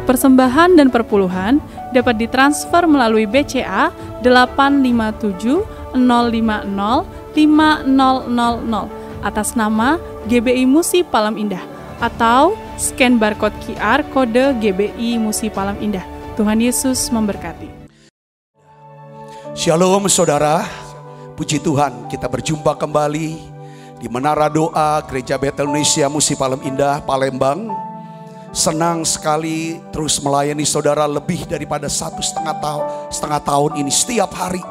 Persembahan dan perpuluhan dapat ditransfer melalui BCA 857 050 5000 atas nama GBI Musi Palem Indah atau scan barcode QR kode GBI Musi Palem Indah. Tuhan Yesus memberkati. Shalom saudara, puji Tuhan kita berjumpa kembali di Menara Doa Gereja Betel Indonesia Musi Palem Indah, Palembang. Senang sekali terus melayani saudara lebih daripada setengah tahun ini. Setiap hari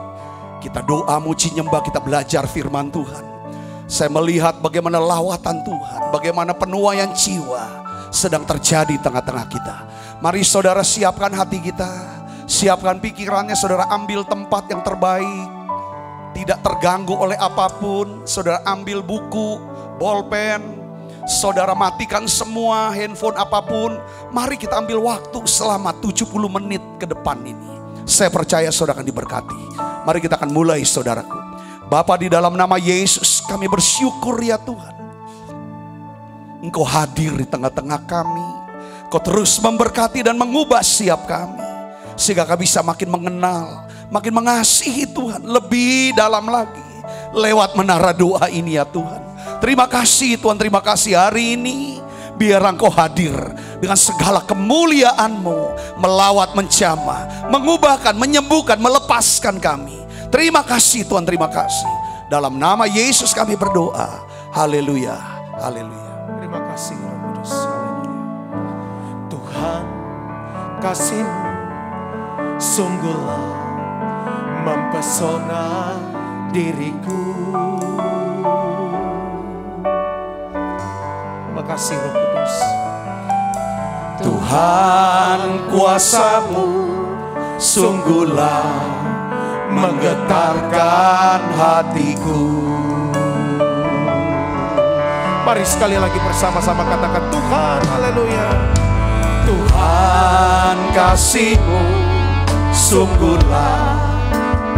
kita doa, muji, nyembah, kita belajar firman Tuhan. Saya melihat bagaimana lawatan Tuhan, bagaimana penuaian jiwa sedang terjadi tengah-tengah kita. Mari saudara siapkan hati kita, siapkan pikirannya, saudara ambil tempat yang terbaik, tidak terganggu oleh apapun. Saudara ambil buku, bolpen, saudara matikan semua handphone apapun. Mari kita ambil waktu selama 70 menit ke depan ini. Saya percaya saudara akan diberkati. Mari kita akan mulai saudaraku. Bapa, di dalam nama Yesus kami bersyukur ya Tuhan, Engkau hadir di tengah-tengah kami. Kau terus memberkati dan mengubah setiap kami, sehingga kami bisa makin mengenal, makin mengasihi Tuhan lebih dalam lagi lewat menara doa ini ya Tuhan. Terima kasih Tuhan, terima kasih hari ini. Biar Engkau hadir dengan segala kemuliaan-Mu, melawat, menjamah, mengubahkan, menyembuhkan, melepaskan kami. Terima kasih Tuhan, terima kasih. Dalam nama Yesus kami berdoa. Haleluya, haleluya. Terima kasih Roh Kudus. Haleluya. Tuhan, kasih-Mu sungguhlah mempesona diriku. Terima kasih Roh Kudus. Tuhan, kuasa-Mu sungguhlah menggetarkan hatiku. Mari sekali lagi bersama-sama katakan Tuhan, haleluya. Tuhan, kasih-Mu sungguhlah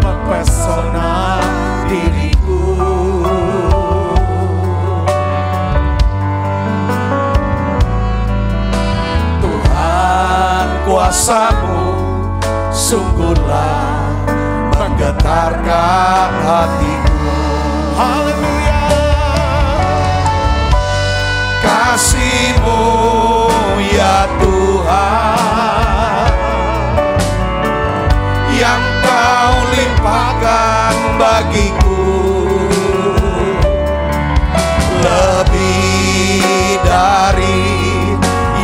mempesona diriku. Tuhan, kuasa-Mu sungguhlah menggetarkan hatiku. Haleluya. Kasih-Mu ya Tuhan yang Kau limpahkan bagiku, lebih dari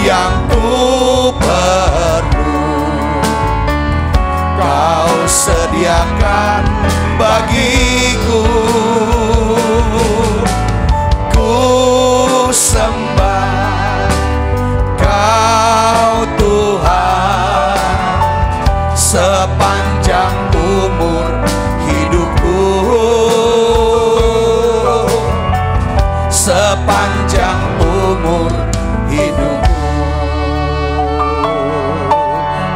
yang ku perlu. Kau sediakan bagiku. Ku sembah Kau Tuhan sepanjang umur hidupku, sepanjang umur hidupku.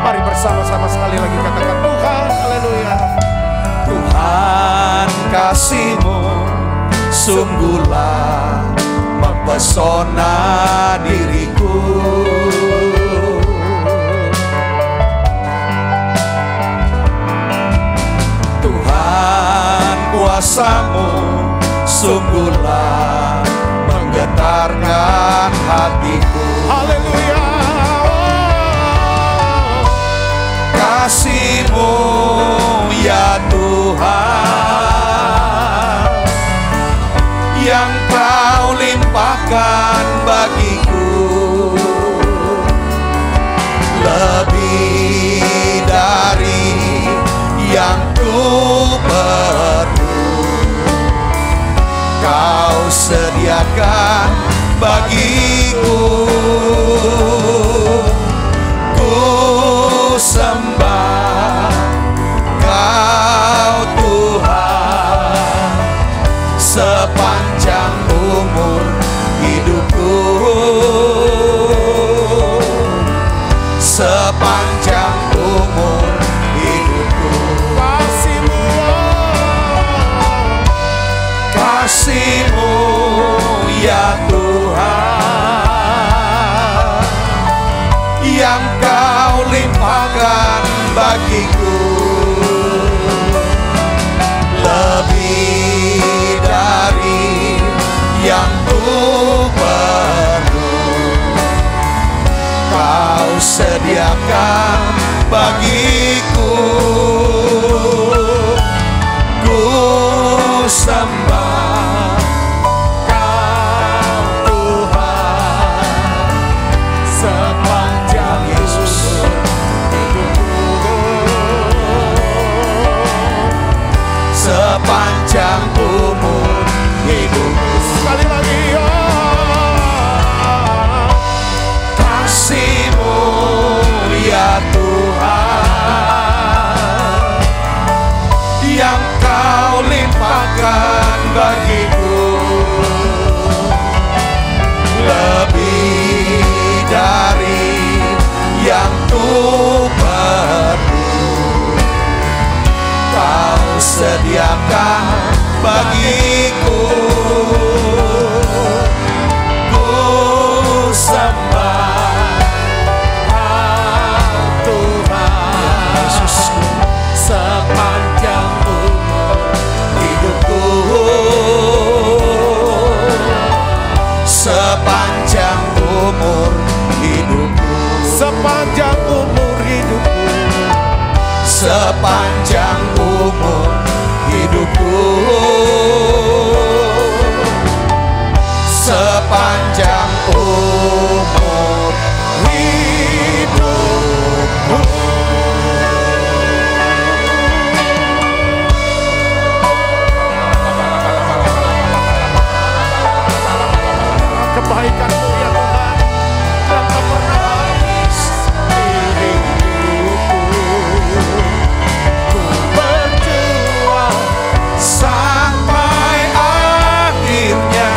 Mari bersama-sama sekali lagi katakan Tuhan, haleluya. Tuhan, kasih-Mu sungguhlah mempesona diriku. Tuhan, kuasa-Mu sungguhlah menggetarkan hatiku. Haleluya. Kasih-Mu ya Tuhan yang Kau limpahkan bagiku, lebih dari yang ku perlu. Kau sediakan bagiku. Ku sembah Kau Tuhan sepanjang umur hidupku, sepanjang umur hidupku. Kasih-Mu, kasih-Mu ya Tuhan yang yang kau limpahkan bagiku lebih dari yang ku perlu. Kau sediakan bagiku, ku sembah Kau Tuhan sepanjang Yesus hidupku, sepanjang umur hidupku. Sekali lagi, Kasih-Mu ya Tuhan yang Kau limpahkan bagiku lebih dari yang ku perlu. Kau sediakan bagiku, ku sembah Tuhan Yesus sepanjang umur hidupku, sepanjang umur hidupku, sepanjang umur hidupku, sepanjang umur hidupku, sepanjang umur hidupku. kebaikan-Mu ya Tuhan yang tak pernah habis di hidupku. Ku berjuang sampai akhirnya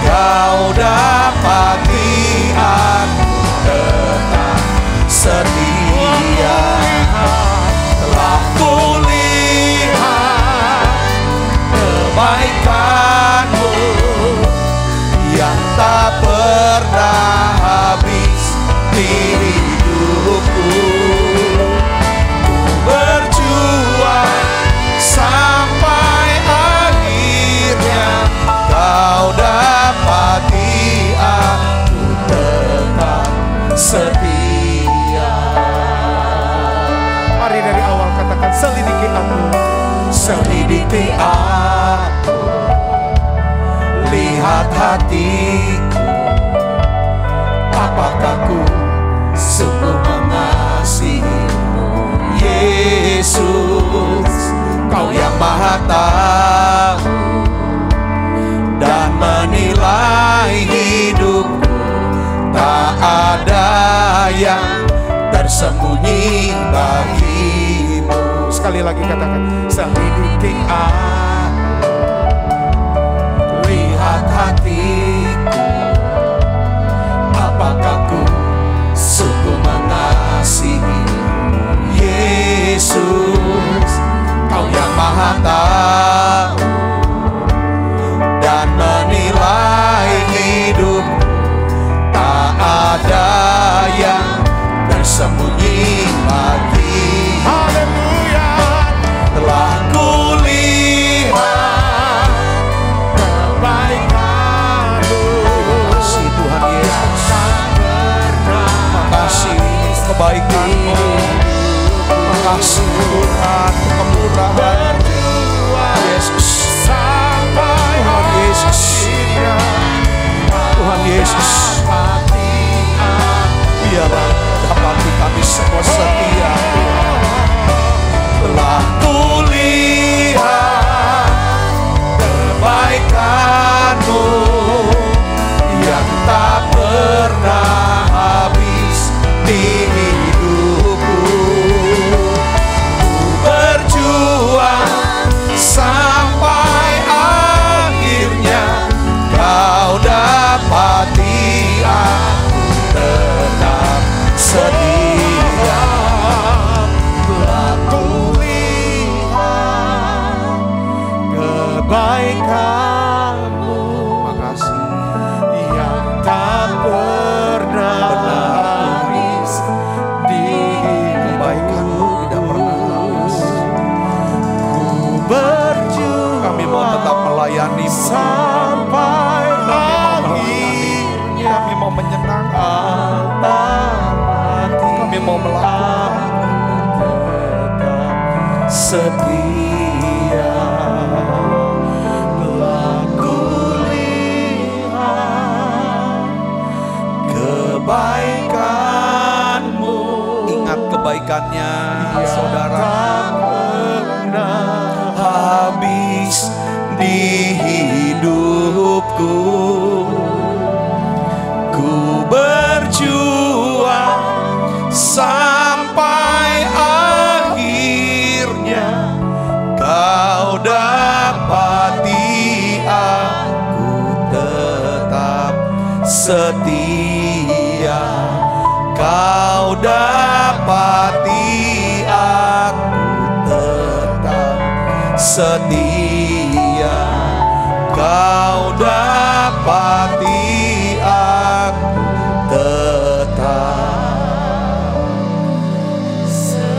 Kau dapati aku tetap setia. Telah kulihat kebaikan-Mu yang tak pernah habis di hidupku. Ku berjuang sampai akhirnya Kau dapati aku tetap setia. Mari dari awal katakan, selidiki aku, Selidiki aku, lihat hatiku, apakah ku sungguh mengasihi-Mu Yesus. Kau yang Maha tahu dan menilai hidupku, tak ada yang tersembunyi bagi-Mu. sekali lagi katakan, selidiki aku, Lihat hatiku, apakah ku sungguh mengasihi Yesus. Kau yang Maha tahu dan menilai hidup, tak ada yang tersembunyi bagi. haleluya. Telah kulihat Kebaikan-Mu, Terima kasih Tuhan Yesus. Terima kasih untuk kebaikan-Mu. Terima kasih Tuhan untuk kemurahan Yesus. Tuhan Yesus. Tuhan Yesus. Biarlah dapati kami semua setia. Telah kulihat kebaikan-Mu yang tak pernah habis di hidupku. Ku berjuang setia. Telah kulihat kebaikan-Mu. Ingat kebaikannya, saudara. Tak pernah Habis di hidupku, ku berjuang sampai akhirnya Kau dapati aku tetap setia. Kau dapati aku tetap setia. Kau dapati aku tetap setia.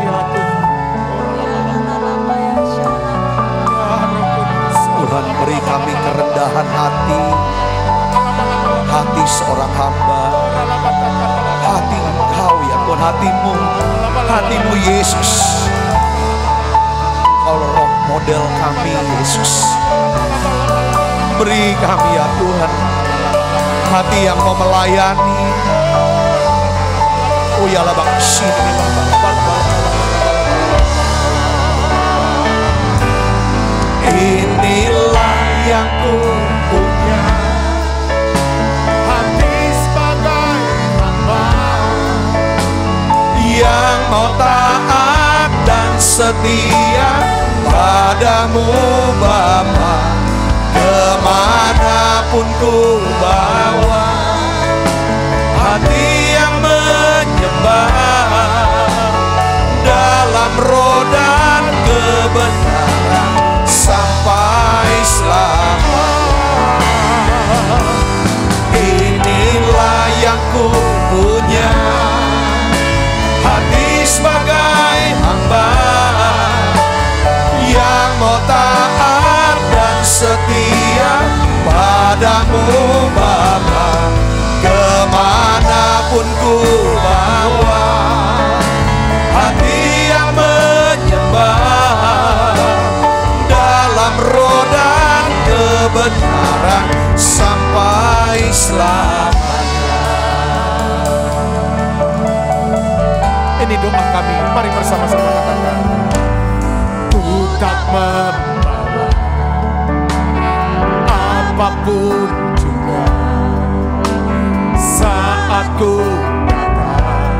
Ya Tuhan, beri kami kerendahan hati, hati seorang hamba, hati Engkau ya Tuhan, hatimu Yesus. Engkau roh model kami Yesus. Beri kami ya Tuhan hati yang mau melayani. Oh ya labak sini. Inilah yang ku punya, hati sebagai hamba yang mau taat dan setia padamu Bapa. Kemanapun ku bawa, hati yang menyembah dalam roh dan kebenaran sampai selamanya. Inilah yang ku punya, hati sebagai hamba yang mau taat dan setia padamu Bapa. Kemanapun ku bawa, hati yang menyembah dalam roh dan kebenaran sampai selamanya. Ini doa kami, mari bersama-sama katakan. Ku tak membawa apapun juga saat ku datang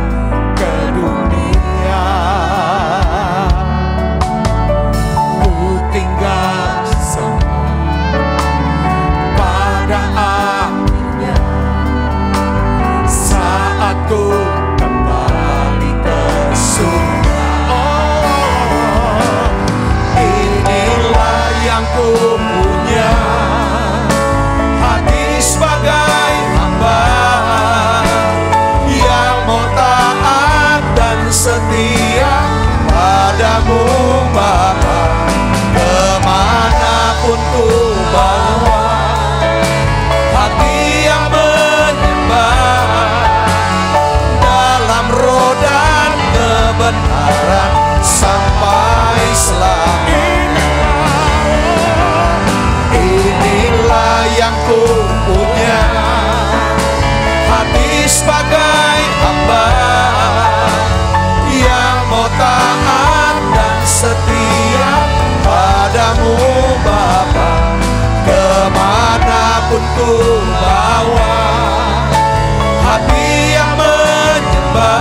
ke dunia. Ku tinggal semua pada akhirnya saat ku kembali ke surga. Inilah yang ku punya, hati sebagai hamba yang mau taat dan setia padamu Bapa. Kemanapun ku bawa, hati yang menyembah dalam roh dan kebenaran sampai selamanya. Inilah yang ku punya, hati sebagai hamba yang mau taat dan setia padamu Bapa. Kemanapun ku bawa, hati yang menyembah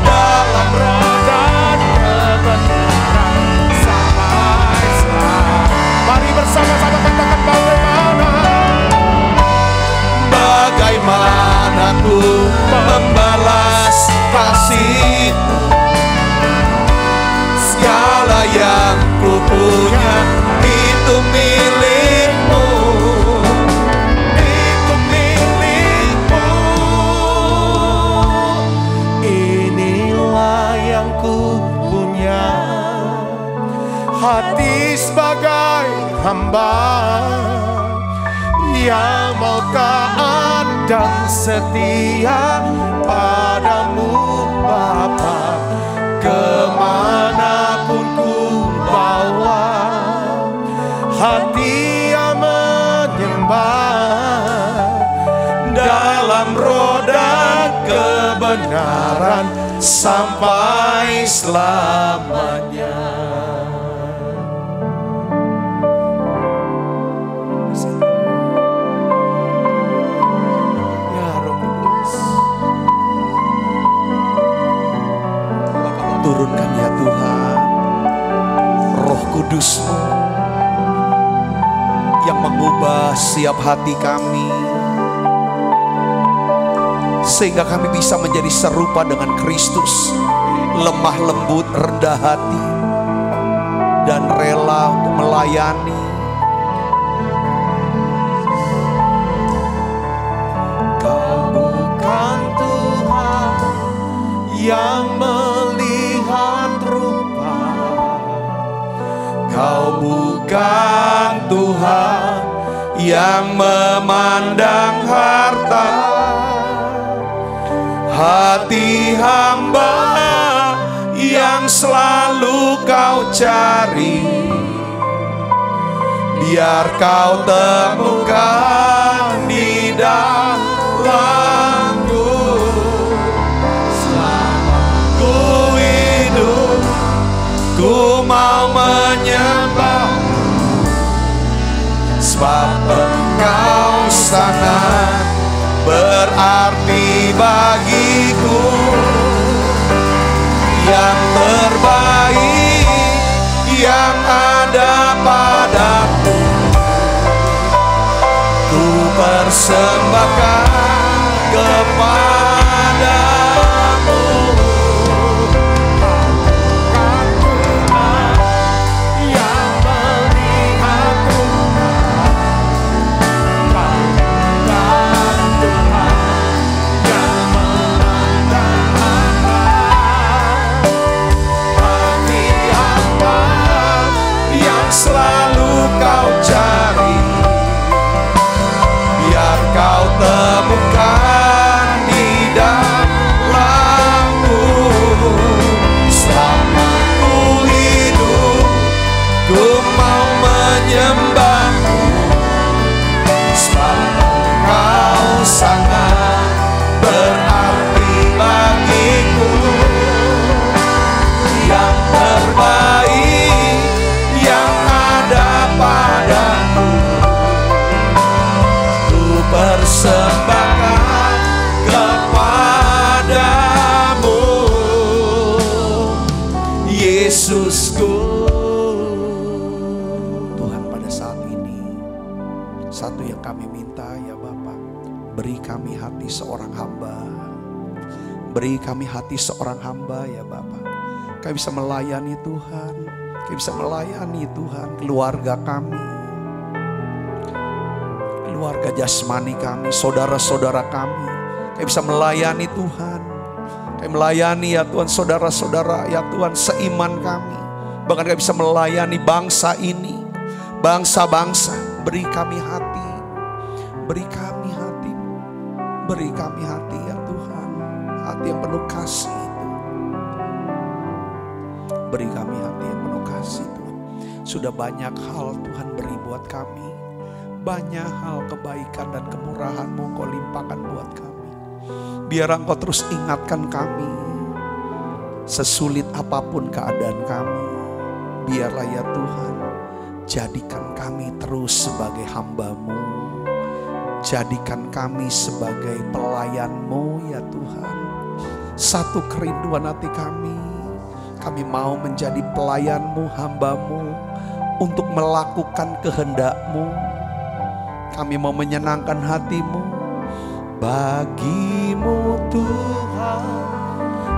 dalam roh dan kebenaran Sampai selamanya. Mari bersama-sama katakan bagaimana ku membalas kasih-Mu. Segala yang ku punya itu milik-Mu, itu milik-Mu. inilah yang ku punya, hati sebagai hamba yang mau taat dan setia padamu Bapa, kemanapun ku bawa hati yang menyembah dalam roda kebenaran sampai selamanya. Turunkan ya Tuhan Roh Kudus-Mu yang mengubah setiap hati kami, sehingga kami bisa menjadi serupa dengan Kristus, lemah lembut, rendah hati, dan rela untuk melayani. Kau bukan Tuhan yang melihat rupa, Kau bukan Tuhan yang memandang harta. Hati hamba yang selalu Kau cari, biar Kau temukan di dalamku. Selama ku hidup, ku mau menyembah-Mu, sebab Engkau sangat berarti bagiku. Yang terbaik yang ada padaku, ku persembahkan kepadamu. yang melihat rupa, bukan Tuhan yang memandang harta. Hati hamba yang selalu Kau cari, biar Kau temukan di dalamku. Selama ku hidup, ku mau menyembah-Mu, sebab Engkau sangat berarti bagiku. Yang terbaik yang ada padaku, ku persembahkan kepadamu, Yesusku. Tuhan, pada saat ini satu yang kami minta ya Bapa, beri kami hati seorang hamba. Beri kami hati seorang hamba ya Bapa. Kami bisa melayani Tuhan, kami bisa melayani Tuhan keluarga kami, keluarga jasmani kami, saudara-saudara kami. Kami bisa melayani Tuhan, kami melayani ya Tuhan saudara-saudara ya Tuhan seiman kami. Bahkan kami bisa melayani bangsa ini, bangsa-bangsa. Beri kami hati, beri kami hati, beri kami hati ya Tuhan, hati yang penuh kasih itu. Beri kami hati yang penuh kasih Tuhan. Sudah banyak hal Tuhan beri buat kami, banyak hal kebaikan dan kemurahan-Mu Kau limpahkan buat kami. Biar Engkau terus ingatkan kami, sesulit apapun keadaan kami, biarlah ya Tuhan, jadikan kami terus sebagai hamba-Mu, jadikan kami sebagai pelayan-Mu ya Tuhan. Satu kerinduan hati kami mau menjadi pelayan-Mu, hamba-Mu, untuk melakukan kehendak-Mu. Kami mau menyenangkan hati-Mu. Bagi-Mu Tuhan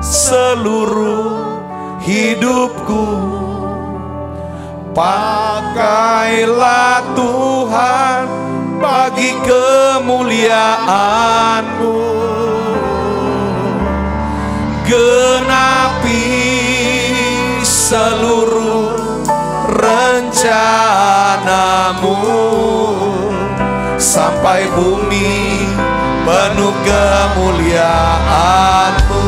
seluruh hidupku, pakailah Tuhan bagi kemuliaan-Mu. Genapi seluruh rencana-Mu sampai sampai bumi penuh kemuliaan-Mu.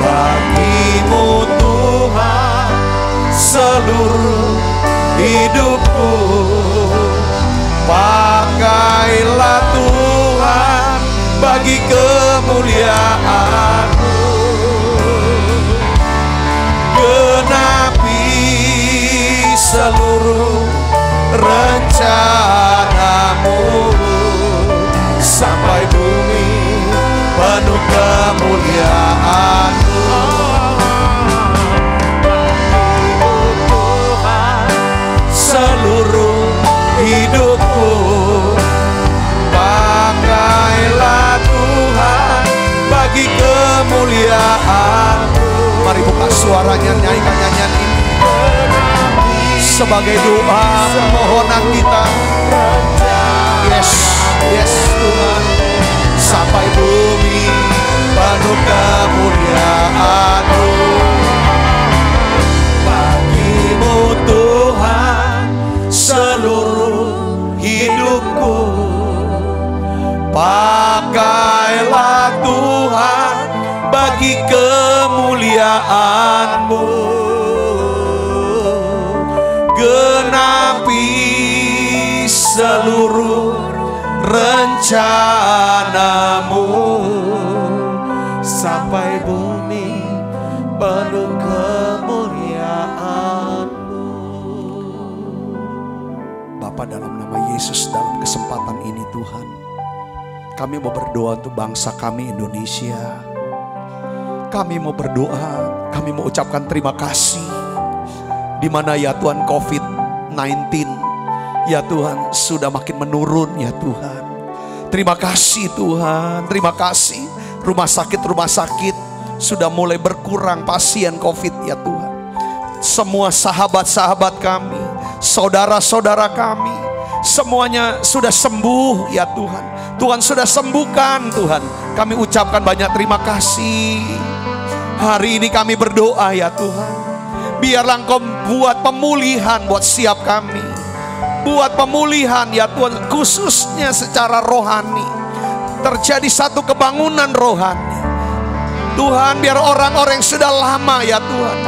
Bagi-Mu Tuhan seluruh hidupku. Pakailah Tuhan bagi kemuliaan-Mu. Genapi seluruh rencana-Mu sampai bumi penuh kemuliaan-Mu. Bagi-Mu Tuhan seluruh hidupku. Pakailah Tuhan bagi kemuliaan-Mu. Mari buka suaranya, nyanyikan nyanyian ini sebagai doa permohonan kita. Yes, yes Tuhan, sampai bumi penuh kemuliaan-Mu. Bagi-Mu Tuhan seluruh hidupku. Pakailah Tuhan bagi kemuliaan-Mu. Genapi seluruh rencana-Mu sampai bumi penuh kemuliaan-Mu. Bapa, dalam nama Yesus, dalam kesempatan ini Tuhan, kami mau berdoa untuk bangsa kami Indonesia. Kami mau berdoa, kami mau ucapkan terima kasih. Di mana ya Tuhan COVID-19 ya Tuhan sudah makin menurun ya Tuhan. Terima kasih Tuhan, terima kasih. Rumah sakit sudah mulai berkurang pasien COVID ya Tuhan. Semua sahabat-sahabat kami, saudara-saudara kami, semuanya sudah sembuh ya Tuhan. Tuhan sudah sembuhkan Tuhan. Kami ucapkan banyak terima kasih. Hari ini kami berdoa ya Tuhan, biarlah Engkau buat pemulihan buat setiap kami. Buat pemulihan ya Tuhan, khususnya secara rohani. Terjadi satu kebangunan rohani Tuhan. Biar orang-orang yang sudah lama ya Tuhan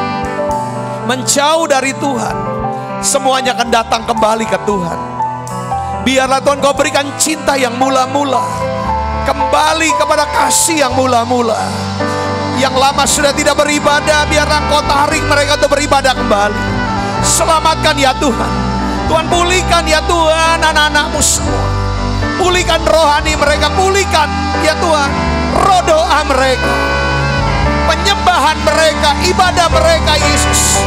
menjauh dari Tuhan, semuanya akan datang kembali ke Tuhan. Biarlah Tuhan Kau berikan cinta yang mula-mula, kembali kepada kasih yang mula-mula. Yang lama sudah tidak beribadah, biarlah Kau tarik mereka untuk beribadah kembali. Selamatkan ya Tuhan. Tuhan pulihkan ya Tuhan anak-anak-Mu semua. Pulihkan rohani mereka, pulihkan ya Tuhan roh doa mereka, penyembahan mereka, ibadah mereka Yesus.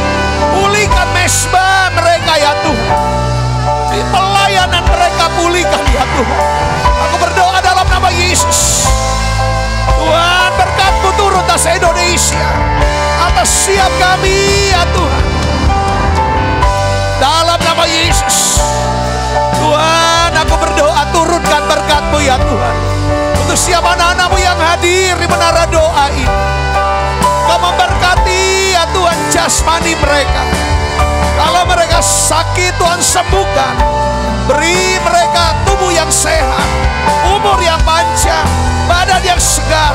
Pulihkan mesbah mereka ya Tuhan. Di pelayanan mereka pulihkan ya Tuhan. Aku berdoa dalam nama Yesus. Tuhan, berkat-Mu turun atas Indonesia, atas setiap kami ya Tuhan. Dalam nama Yesus, Tuhan, aku berdoa turunkan berkat-Mu ya Tuhan. Untuk setiap anak-anak-Mu yang hadir di menara doa ini, Kau memberkati ya Tuhan jasmani mereka. Kalau mereka sakit Tuhan sembuhkan. Beri mereka tubuh yang sehat, umur yang panjang, badan yang segar,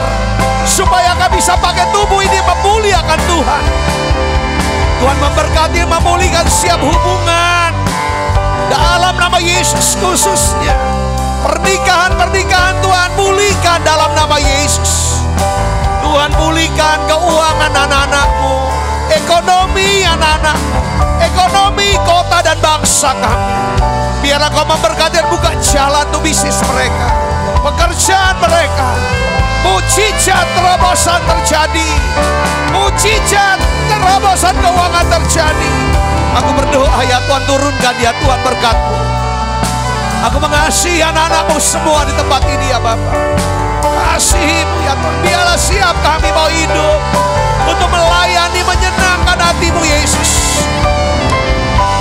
supaya kami bisa pakai tubuh ini memuliakan Tuhan. Tuhan memberkati, memulihkan setiap hubungan dalam nama Yesus, khususnya pernikahan-pernikahan Tuhan pulihkan dalam nama Yesus. Tuhan pulihkan keuangan anak-anak-Mu, ekonomi anak-anak-Mu, ekonomi kota dan bangsa kami. Biarlah Kau memberkati dan buka jalan untuk bisnis mereka, pekerjaan mereka. Mujizat terobosan terjadi, mujizat terobosan keuangan terjadi. Aku berdoa ya Tuhan, turunkan ya Tuhan berkat-Mu. Aku mengasihi anak-anak-Mu semua di tempat ini ya Bapa. Kasih-Mu ya Tuhan. Biarlah siap kami mau hidup untuk melayani, menyenangkan hati-Mu Yesus.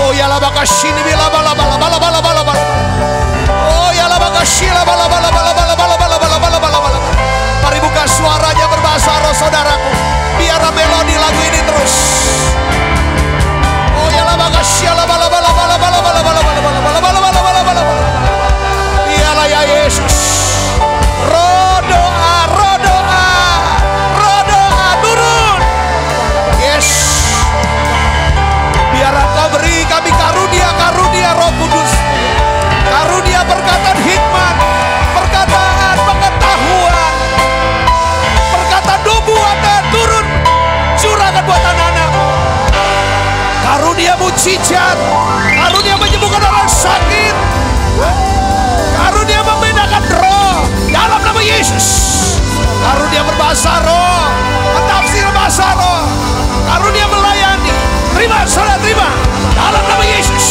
Oh ya la bakashini bila bala bala bala bala bala bala. Oh ya la bakashila bala bala bala bala bala bala bala bala bala bala. Mari buka suaranya berbahasa roh saudaraku. Biar melodi lagu ini terus. Oh ya la bakashila bala bala bala bala bala bala bala bala bala bala bala bala bala. pijat, karunia menyembuhkan orang sakit, karunia membedakan roh dalam nama Yesus. Karunia berbahasa roh, tafsir bahasa roh, karunia melayani. Terima, saudara, terima dalam nama Yesus.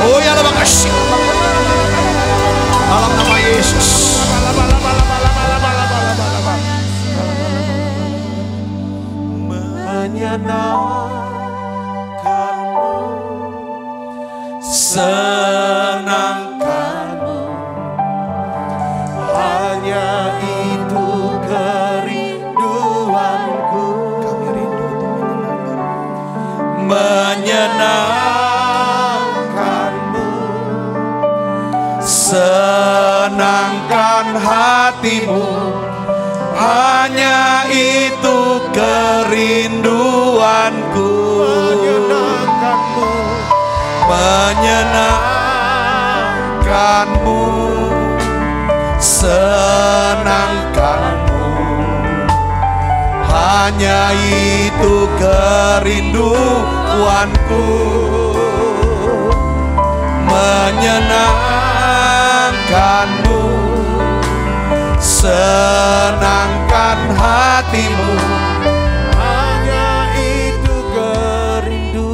Oh ya, terima kasih dalam nama Yesus. Menyenangkanmu, senangkanmu, hanya itu kerinduanku. Kami rindu untuk menyenangkanmu, senangkan hatimu, hanya itu kerinduanku. Menyenangkanmu, senangkanmu, hanya itu kerinduanku. Menyenangkanmu, senangkan hatimu, hanya itu kerinduanku.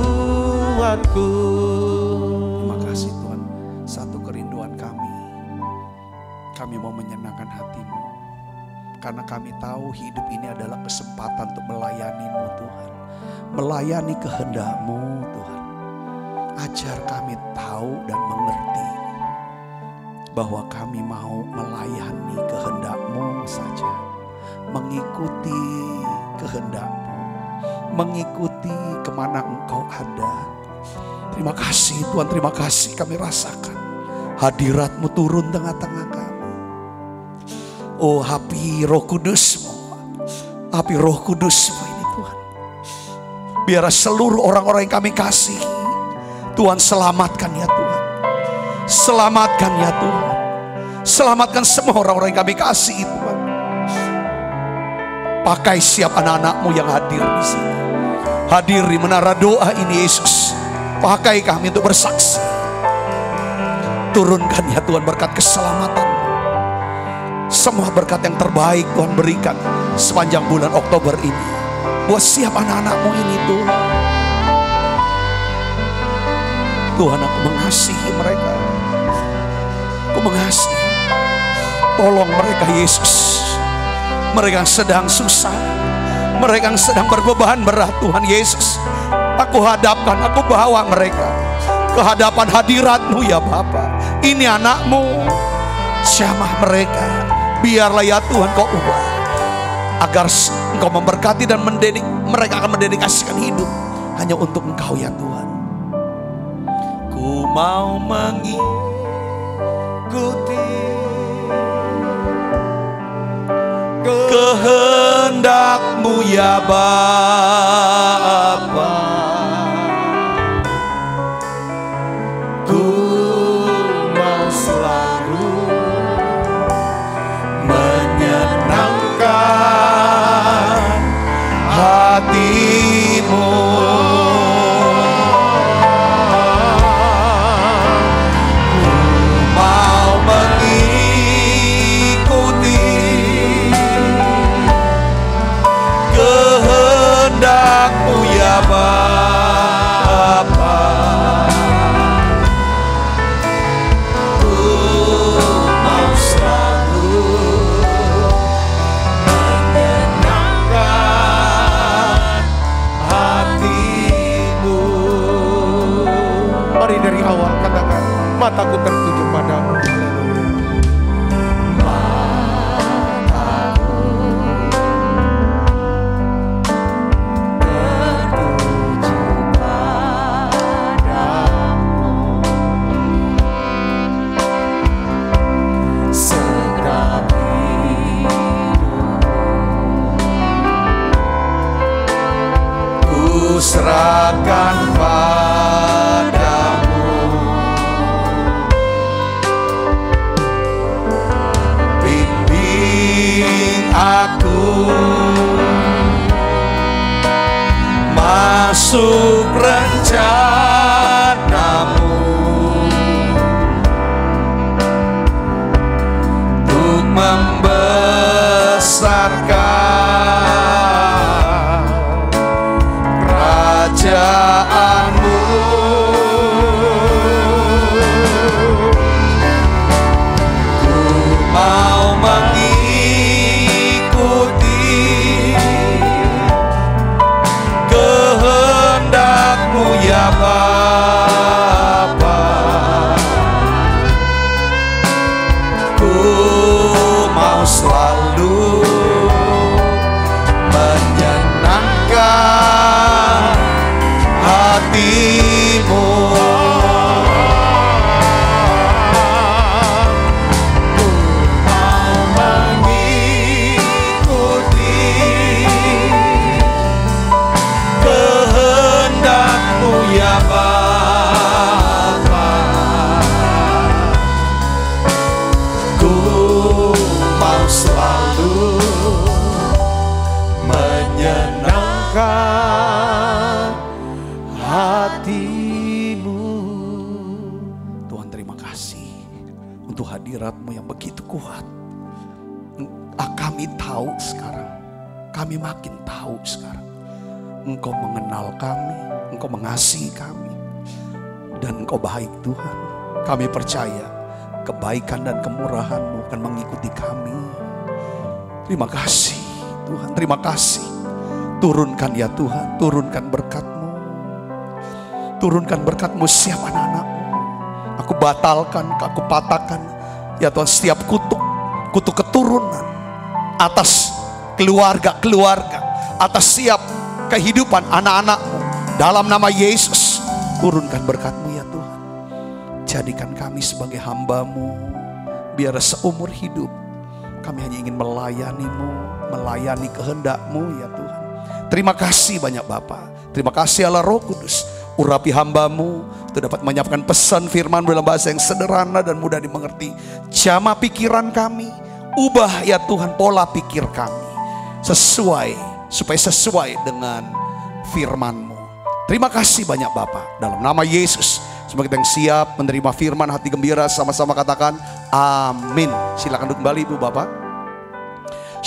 Terima kasih Tuhan, satu kerinduan kami. Kami mau menyenangkan hatimu, karena kami tahu hidup ini adalah kesempatan untuk melayani-Mu Tuhan. Melayani kehendak-Mu Tuhan. Ajar kami tahu dan mengerti bahwa kami mau melayani kehendak-Mu saja, mengikuti kehendak-Mu, mengikuti kemana Engkau ada. Terima kasih Tuhan, terima kasih kami rasakan hadirat-Mu turun tengah-tengah kami. Oh, api Roh Kudus-Mu, api Roh Kudus-Mu ini Tuhan, biar seluruh orang-orang yang kami kasih, Tuhan selamatkan ya Tuhan. Selamatkan ya Tuhan. Selamatkan semua orang-orang yang kami kasih Tuhan. Pakai siap anak-anak-Mu yang hadir di sini. Hadir di menara doa ini Yesus. Pakai kami untuk bersaksi. Turunkan ya Tuhan berkat keselamatan. Semua berkat yang terbaik Tuhan berikan sepanjang bulan Oktober ini. Buat siap anak-anak-Mu ini Tuhan. Tuhan, aku mengasihi mereka. Aku mengasihi. Tolong mereka Yesus. Mereka yang sedang susah, mereka yang sedang berbeban berat Tuhan Yesus. Aku hadapkan, aku bawa mereka ke hadapan hadirat-Mu ya Bapa. Ini anak-Mu, jamah mereka. Biarlah ya Tuhan Kau ubah, agar Engkau memberkati dan mereka akan mendedikasikan hidup hanya untuk Engkau ya Tuhan. Ku mau mengikuti kehendak-Mu ya Bapa. Ku mau selalu menyenangkan hati-Mu. Kehendak-Mu ya Bapa. Ku mau selalu menyenangkan hati-Mu. Mari dari awal katakan, mataku tertuju padamu. Serahkan padamu, bimbing aku masuk rencanamu untuk membesarkan kerajaanmu. Ku mau mengikuti kehendak-Mu ya Bapa. Ku mau selalu menyenangkan hati-Mu. Ku mau mengikuti kehendak-Mu ya Bapa. Ku mau selalu menyenangkan hati-Mu. Tuhan, terima kasih untuk hadirat-Mu yang begitu kuat. Kami tahu sekarang, kami makin tahu sekarang, Engkau mengenal kami, Engkau mengasihi kami, dan Engkau baik Tuhan. Kami percaya kebaikan dan kemurahan-Mu akan mengikuti kami. Terima kasih Tuhan, terima kasih. Turunkan ya Tuhan, turunkan berkat-Mu. Turunkan berkat-Mu setiap anak-anak-Mu. Aku batalkan, aku patahkan ya Tuhan setiap kutuk keturunan atas keluarga-keluarga, atas setiap kehidupan anak-anak-Mu. Dalam nama Yesus, turunkan berkat-Mu ya Tuhan. Jadikan kami sebagai hamba-Mu. Biar seumur hidup kami hanya ingin melayani-Mu, melayani kehendak-Mu ya Tuhan. Terima kasih banyak Bapa. Terima kasih Allah Roh Kudus. Urapi hamba-Mu untuk dapat menyampaikan pesan firman dalam bahasa yang sederhana dan mudah dimengerti. Jamah pikiran kami, ubah ya Tuhan pola pikir kami supaya sesuai dengan firman-Mu. Terima kasih banyak Bapa. Dalam nama Yesus, semoga kita yang siap menerima firman, hati gembira, sama-sama katakan amin. Silakan duduk kembali Ibu Bapak.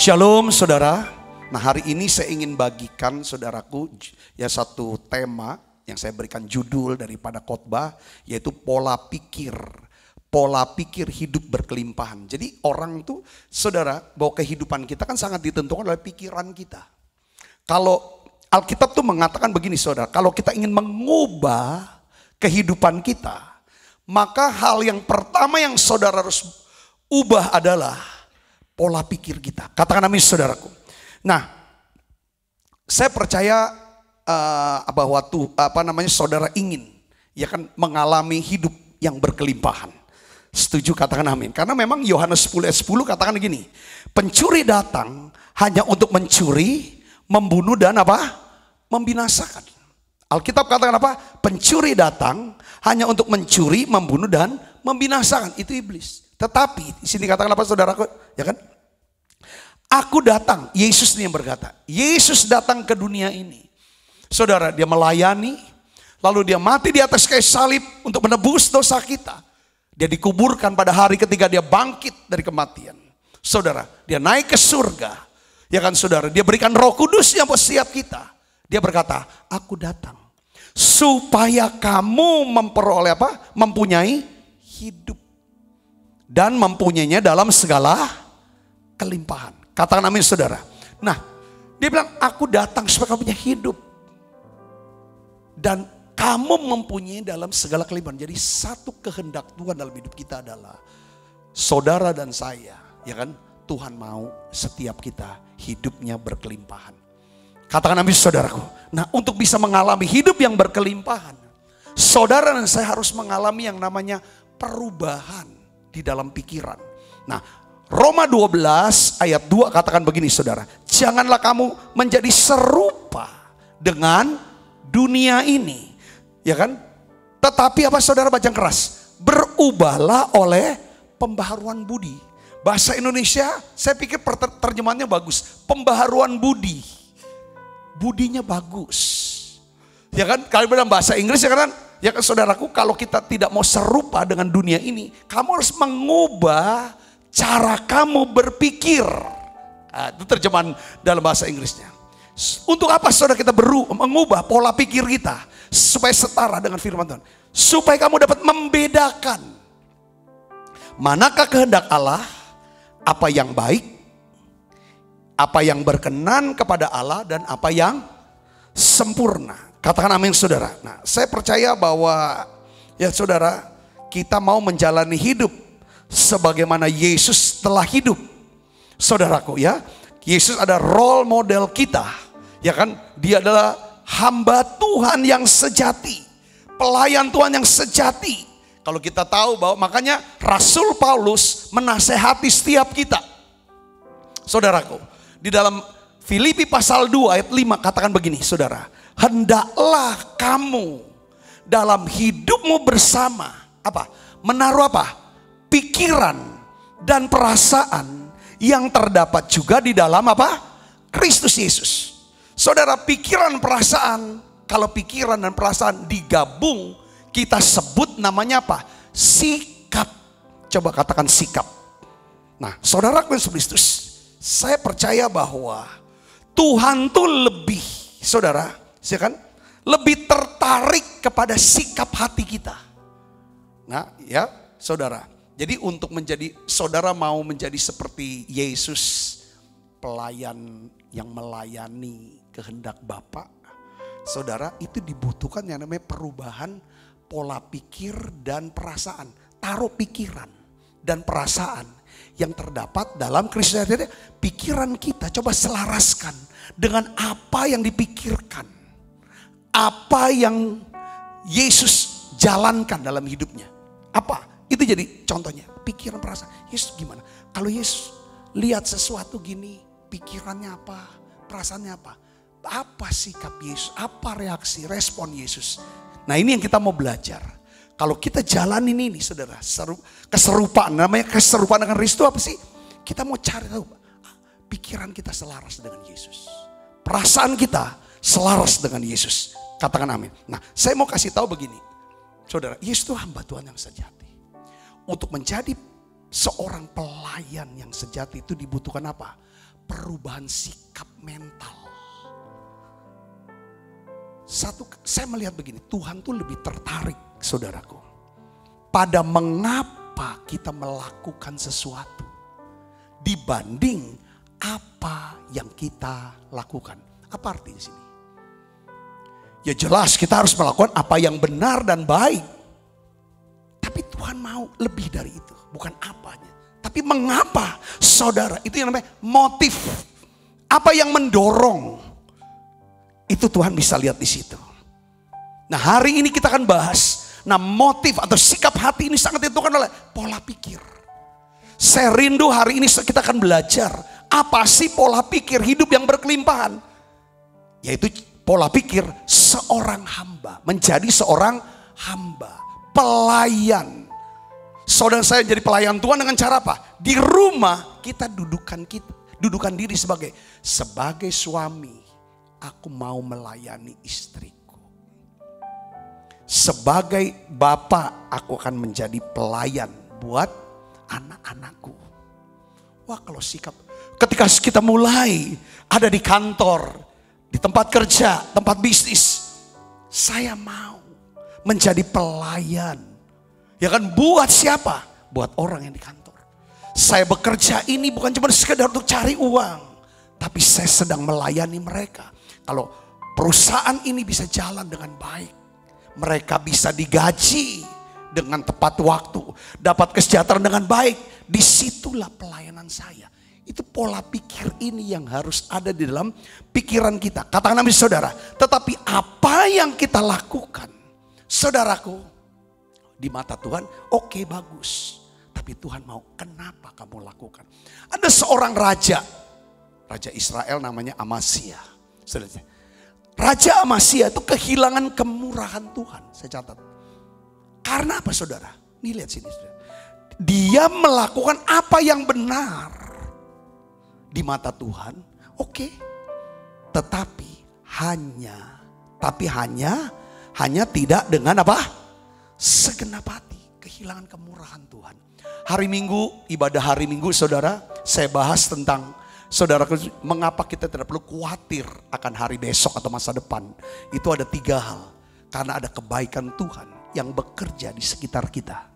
Shalom saudara. Nah, hari ini saya ingin bagikan saudaraku ya satu tema yang saya berikan judul daripada khotbah, yaitu pola pikir hidup berkelimpahan. Jadi orang tuh saudara, bahwa kehidupan kita kan sangat ditentukan oleh pikiran kita. Kalau Alkitab tuh mengatakan begini saudara, kalau kita ingin mengubah kehidupan kita, maka hal yang pertama yang saudara harus ubah adalah pola pikir kita. Katakan amin saudaraku. Nah, saya percaya bahwa saudara ingin ya kan mengalami hidup yang berkelimpahan. Setuju, katakan amin. Karena memang Yohanes 10 ayat 10 katakan begini, pencuri datang hanya untuk mencuri, membunuh dan membinasakan. Alkitab katakan apa? Pencuri datang hanya untuk mencuri, membunuh dan membinasakan. Itu iblis. Tetapi di sini katakan apa saudaraku? Ya kan? Aku datang, Yesus ini yang berkata. Yesus datang ke dunia ini. Saudara, dia melayani, lalu dia mati di atas kayu salib untuk menebus dosa kita. Dia dikuburkan pada hari ketiga, dia bangkit dari kematian. Saudara, dia naik ke surga. Ya kan saudara, dia berikan Roh Kudus yang buat setiap kita. Dia berkata, aku datang supaya kamu memperoleh mempunyai hidup. Dan mempunyainya dalam segala kelimpahan. Katakan amin saudara. Nah, dia bilang aku datang supaya kamu punya hidup. Dan kamu mempunyai dalam segala kelimpahan. Jadi satu kehendak Tuhan dalam hidup kita adalah saudara dan saya, ya kan? Tuhan mau setiap kita hidupnya berkelimpahan. Katakan amin saudaraku. Nah, untuk bisa mengalami hidup yang berkelimpahan, saudara dan saya harus mengalami yang namanya perubahan di dalam pikiran. Nah, Roma 12 ayat 2 katakan begini saudara. Janganlah kamu menjadi serupa dengan dunia ini. Ya kan? Tetapi apa saudara baca keras? Berubahlah oleh pembaharuan budi. Bahasa Indonesia saya pikir terjemahannya bagus. Pembaharuan budi. Budinya bagus. Ya kan, kalau dalam bahasa Inggris ya kan saudaraku, kalau kita tidak mau serupa dengan dunia ini, kamu harus mengubah cara kamu berpikir. Nah, itu terjemahan dalam bahasa Inggrisnya. Untuk apa saudara kita mengubah pola pikir kita supaya setara dengan firman Tuhan? Supaya kamu dapat membedakan manakah kehendak Allah, apa yang baik, apa yang berkenan kepada Allah, dan apa yang sempurna. Katakan amin saudara. Nah, saya percaya bahwa ya saudara, kita mau menjalani hidup sebagaimana Yesus telah hidup. Saudaraku ya, Yesus ada role model kita. Ya kan, dia adalah hamba Tuhan yang sejati, pelayan Tuhan yang sejati. Kalau kita tahu bahwa makanya Rasul Paulus menasehati setiap kita. Saudaraku, di dalam Filipi pasal 2 ayat 5 katakan begini, saudara. Hendaklah kamu dalam hidupmu bersama apa? Menaruh apa? Pikiran dan perasaan yang terdapat juga di dalam apa? Kristus Yesus. Saudara, pikiran perasaan, kalau pikiran dan perasaan digabung, kita sebut namanya apa? Sikap. Coba katakan sikap. Nah, saudara Kristus, saya percaya bahwa Tuhan tuh lebih, saudara, ya kan, lebih tertarik kepada sikap hati kita. Nah, ya, saudara. Jadi untuk menjadi, saudara mau menjadi seperti Yesus, pelayan yang melayani kehendak Bapa, saudara, itu dibutuhkan yang namanya perubahan pola pikir dan perasaan. Taruh pikiran dan perasaan yang terdapat dalam Kristus. Pikiran kita coba selaraskan dengan apa yang dipikirkan, apa yang Yesus jalankan dalam hidupnya. Apa? Itu jadi contohnya, pikiran perasaan. Yesus gimana? Kalau Yesus lihat sesuatu gini, pikirannya apa? Perasaannya apa? Apa sikap Yesus? Apa reaksi, respon Yesus? Nah, ini yang kita mau belajar. Kalau kita jalanin ini saudara, keserupaan, namanya keserupaan dengan Kristus itu apa sih? Kita mau cari tahu, pikiran kita selaras dengan Yesus. Perasaan kita selaras dengan Yesus. Katakan amin. Nah, saya mau kasih tahu begini. Saudara, Yesus itu hamba Tuhan yang sejati. Untuk menjadi seorang pelayan yang sejati itu dibutuhkan apa? Perubahan sikap mental. Saya melihat begini, Tuhan tuh lebih tertarik, saudaraku, pada mengapa kita melakukan sesuatu dibanding apa yang kita lakukan. Apa artinya sini? Ya jelas kita harus melakukan apa yang benar dan baik. Tapi Tuhan mau lebih dari itu. Bukan apanya. Tapi mengapa, saudara? Itu yang namanya motif. Apa yang mendorong. Itu Tuhan bisa lihat di situ. Nah, hari ini kita akan bahas. Nah, motif atau sikap hati ini sangat ditentukan oleh pola pikir. Saya rindu hari ini kita akan belajar. Apa sih pola pikir hidup yang berkelimpahan? Yaitu pola pikir seorang hamba. Menjadi seorang hamba. Pelayan. Saudara, saya jadi pelayan Tuhan dengan cara apa? Di rumah kita dudukan diri sebagai suami. Aku mau melayani istriku. Sebagai bapak, aku akan menjadi pelayan buat anak-anakku. Wah, kalau sikap ketika kita mulai ada di kantor, di tempat kerja, tempat bisnis, saya mau menjadi pelayan. Ya kan, buat siapa? Buat orang yang di kantor. Saya bekerja ini bukan cuma sekedar untuk cari uang, tapi saya sedang melayani mereka. Kalau perusahaan ini bisa jalan dengan baik, mereka bisa digaji dengan tepat waktu, dapat kesejahteraan dengan baik, disitulah pelayanan saya. Itu pola pikir ini yang harus ada di dalam pikiran kita. Katakan amin saudara. Tetapi apa yang kita lakukan, saudaraku, di mata Tuhan oke, bagus. Tapi Tuhan mau, kenapa kamu lakukan? Ada seorang raja Israel namanya Amazia. Raja Amazia itu kehilangan kemurahan Tuhan. Saya catat. Karena apa saudara? Nih lihat sini saudara. Dia melakukan apa yang benar di mata Tuhan. Oke. Tetapi hanya Tapi hanya tidak dengan apa? Segenap hati. Kehilangan kemurahan Tuhan. Hari Minggu, ibadah hari Minggu saudara, saya bahas tentang saudara, mengapa kita tidak perlu khawatir akan hari besok atau masa depan. Itu ada 3 hal. Karena ada kebaikan Tuhan yang bekerja di sekitar kita.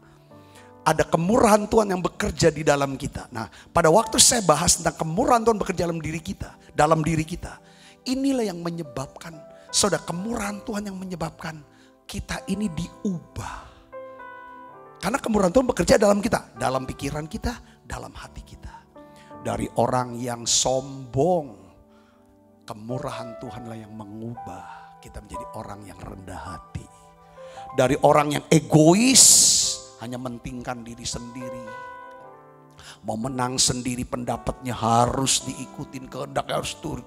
Ada kemurahan Tuhan yang bekerja di dalam kita. Nah, pada waktu saya bahas tentang kemurahan Tuhan bekerja dalam diri kita. Inilah yang menyebabkan, saudara, kemurahan Tuhan yang menyebabkan kita ini diubah. Karena kemurahan Tuhan bekerja dalam kita, dalam pikiran kita, dalam hati kita. Dari orang yang sombong, kemurahan Tuhanlah yang mengubah kita menjadi orang yang rendah hati. Dari orang yang egois, hanya mentingkan diri sendiri. Mau menang sendiri, pendapatnya harus diikutin, kehendaknya harus turun,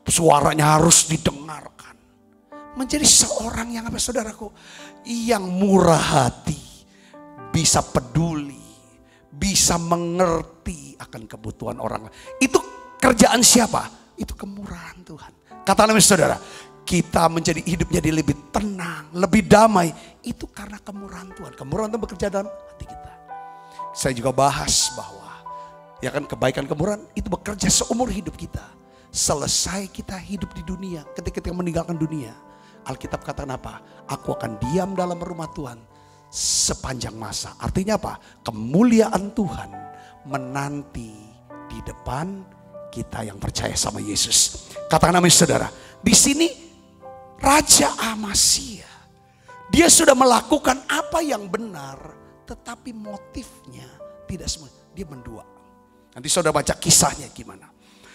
suaranya harus didengarkan. Menjadi seorang yang apa saudaraku? Yang murah hati, bisa peduli, bisa mengerti akan kebutuhan orang. Itu kerjaan siapa? Itu kemurahan Tuhan. Kata namanya saudara, kita menjadi hidup jadi lebih tenang, lebih damai. Itu karena kemurahan Tuhan. Kemurahan Tuhan bekerja dalam hati kita. Saya juga bahas bahwa ya kan, kebaikan kemurahan itu bekerja seumur hidup kita. Selesai kita hidup di dunia, ketika kita meninggalkan dunia, Alkitab katakan apa? Aku akan diam dalam rumah Tuhan sepanjang masa. Artinya apa? Kemuliaan Tuhan menanti di depan kita yang percaya sama Yesus. Katakan amin saudara. Di sini Raja Amasya, dia sudah melakukan apa yang benar, tetapi motifnya tidak semua. Dia mendua. Nanti saudara baca kisahnya gimana.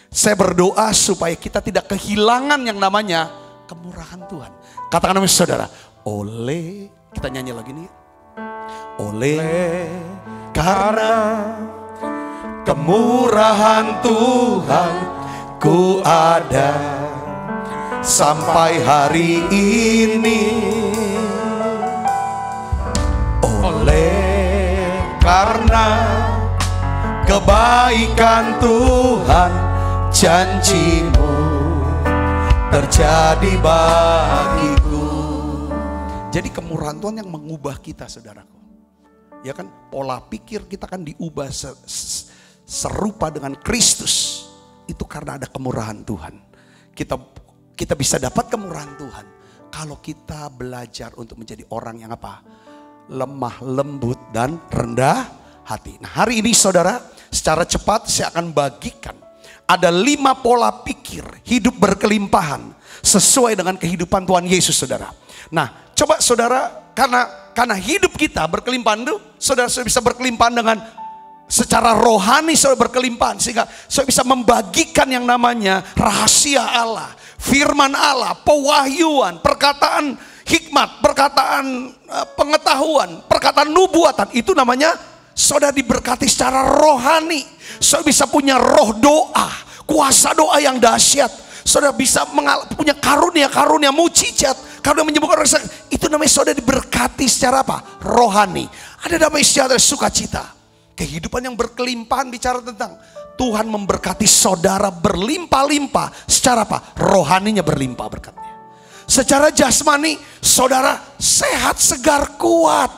Saya berdoa supaya kita tidak kehilangan yang namanya kemurahan Tuhan. Katakan amin saudara. Oleh, kita nyanyi lagi nih. Oleh karena kemurahan Tuhan ku ada sampai hari ini. Oleh karena kebaikan Tuhan, janjimu terjadi bagiku. Jadi kemurahan Tuhan yang mengubah kita saudaraku. Ya kan, pola pikir kita kan diubah serupa dengan Kristus. Itu karena ada kemurahan Tuhan. Kita bisa dapat kemurahan Tuhan kalau kita belajar untuk menjadi orang yang apa? Lemah, lembut, dan rendah hati. Nah, hari ini saudara, secara cepat saya akan bagikan ada 5 pola pikir hidup berkelimpahan sesuai dengan kehidupan Tuhan Yesus saudara. Nah, coba saudara, karena hidup kita berkelimpahan itu, saudara bisa berkelimpahan dengan secara rohani, saudara berkelimpahan sehingga saudara bisa membagikan yang namanya rahasia Allah, firman Allah, pewahyuan, perkataan hikmat, perkataan pengetahuan, perkataan nubuatan. Itu namanya saudara diberkati secara rohani. Saudara bisa punya roh doa, kuasa doa yang dahsyat. Saudara bisa punya karunia mujizat, karunia menyembuhkan orang sakit. Itu namanya saudara diberkati secara apa? Rohani. Ada damai sejahtera, sukacita. Kehidupan yang berkelimpahan bicara tentang Tuhan memberkati saudara berlimpah-limpah. Secara apa? Rohaninya berlimpah berkatnya. Secara jasmani saudara sehat, segar, kuat.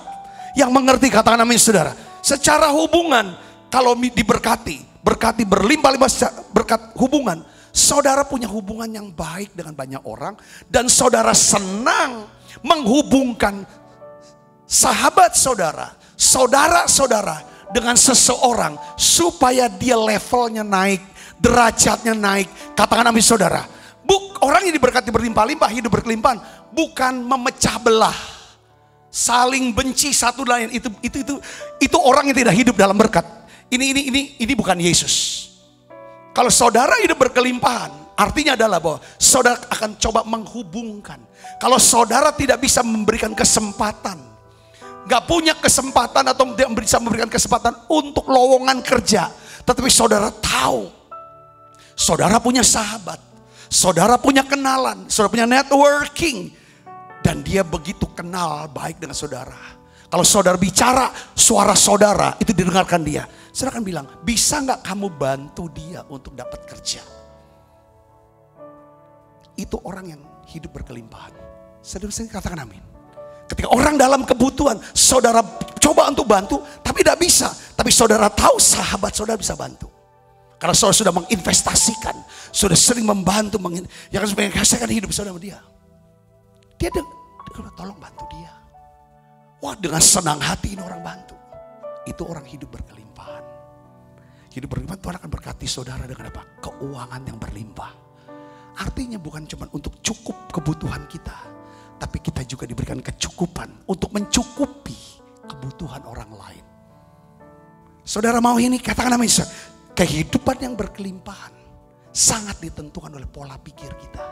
Yang mengerti katakan amin saudara. Secara hubungan kalau diberkati, berkati berlimpah-limpah berkat hubungan. Saudara punya hubungan yang baik dengan banyak orang. Dan saudara senang menghubungkan sahabat saudara, saudara-saudara dengan seseorang supaya dia levelnya naik, derajatnya naik. Katakan amin saudara. Orang yang diberkati berlimpah-limpah, hidup berkelimpahan, bukan memecah belah, saling benci satu lain. Itu orang yang tidak hidup dalam berkat. Ini bukan Yesus. Kalau saudara hidup berkelimpahan, artinya adalah bahwa saudara akan coba menghubungkan. Kalau saudara tidak bisa memberikan kesempatan, gak punya kesempatan atau tidak bisa memberikan kesempatan untuk lowongan kerja, tetapi saudara tahu, saudara punya sahabat, saudara punya kenalan, saudara punya networking, dan dia begitu kenal baik dengan saudara. Kalau saudara bicara, suara saudara itu didengarkan dia. Saudara akan bilang, bisa gak kamu bantu dia untuk dapat kerja? Itu orang yang hidup berkelimpahan. Saudara-saudara katakan amin. Ketika orang dalam kebutuhan, saudara coba untuk bantu, tapi tidak bisa. Tapi saudara tahu sahabat saudara bisa bantu. Karena saudara sudah menginvestasikan, sudah sering membantu, yang harus menghasilkan hidup saudara sama dia. Dia tolong bantu dia. Wah, dengan senang hati ini orang bantu. Itu orang hidup berkelimpahan. Hidup berkelimpahan, Tuhan akan berkati saudara dengan apa? Keuangan yang berlimpah. Artinya bukan cuma untuk cukup kebutuhan kita, tapi kita juga diberikan kecukupan untuk mencukupi kebutuhan orang lain. Saudara mau ini, katakan amin. Kehidupan yang berkelimpahan sangat ditentukan oleh pola pikir kita.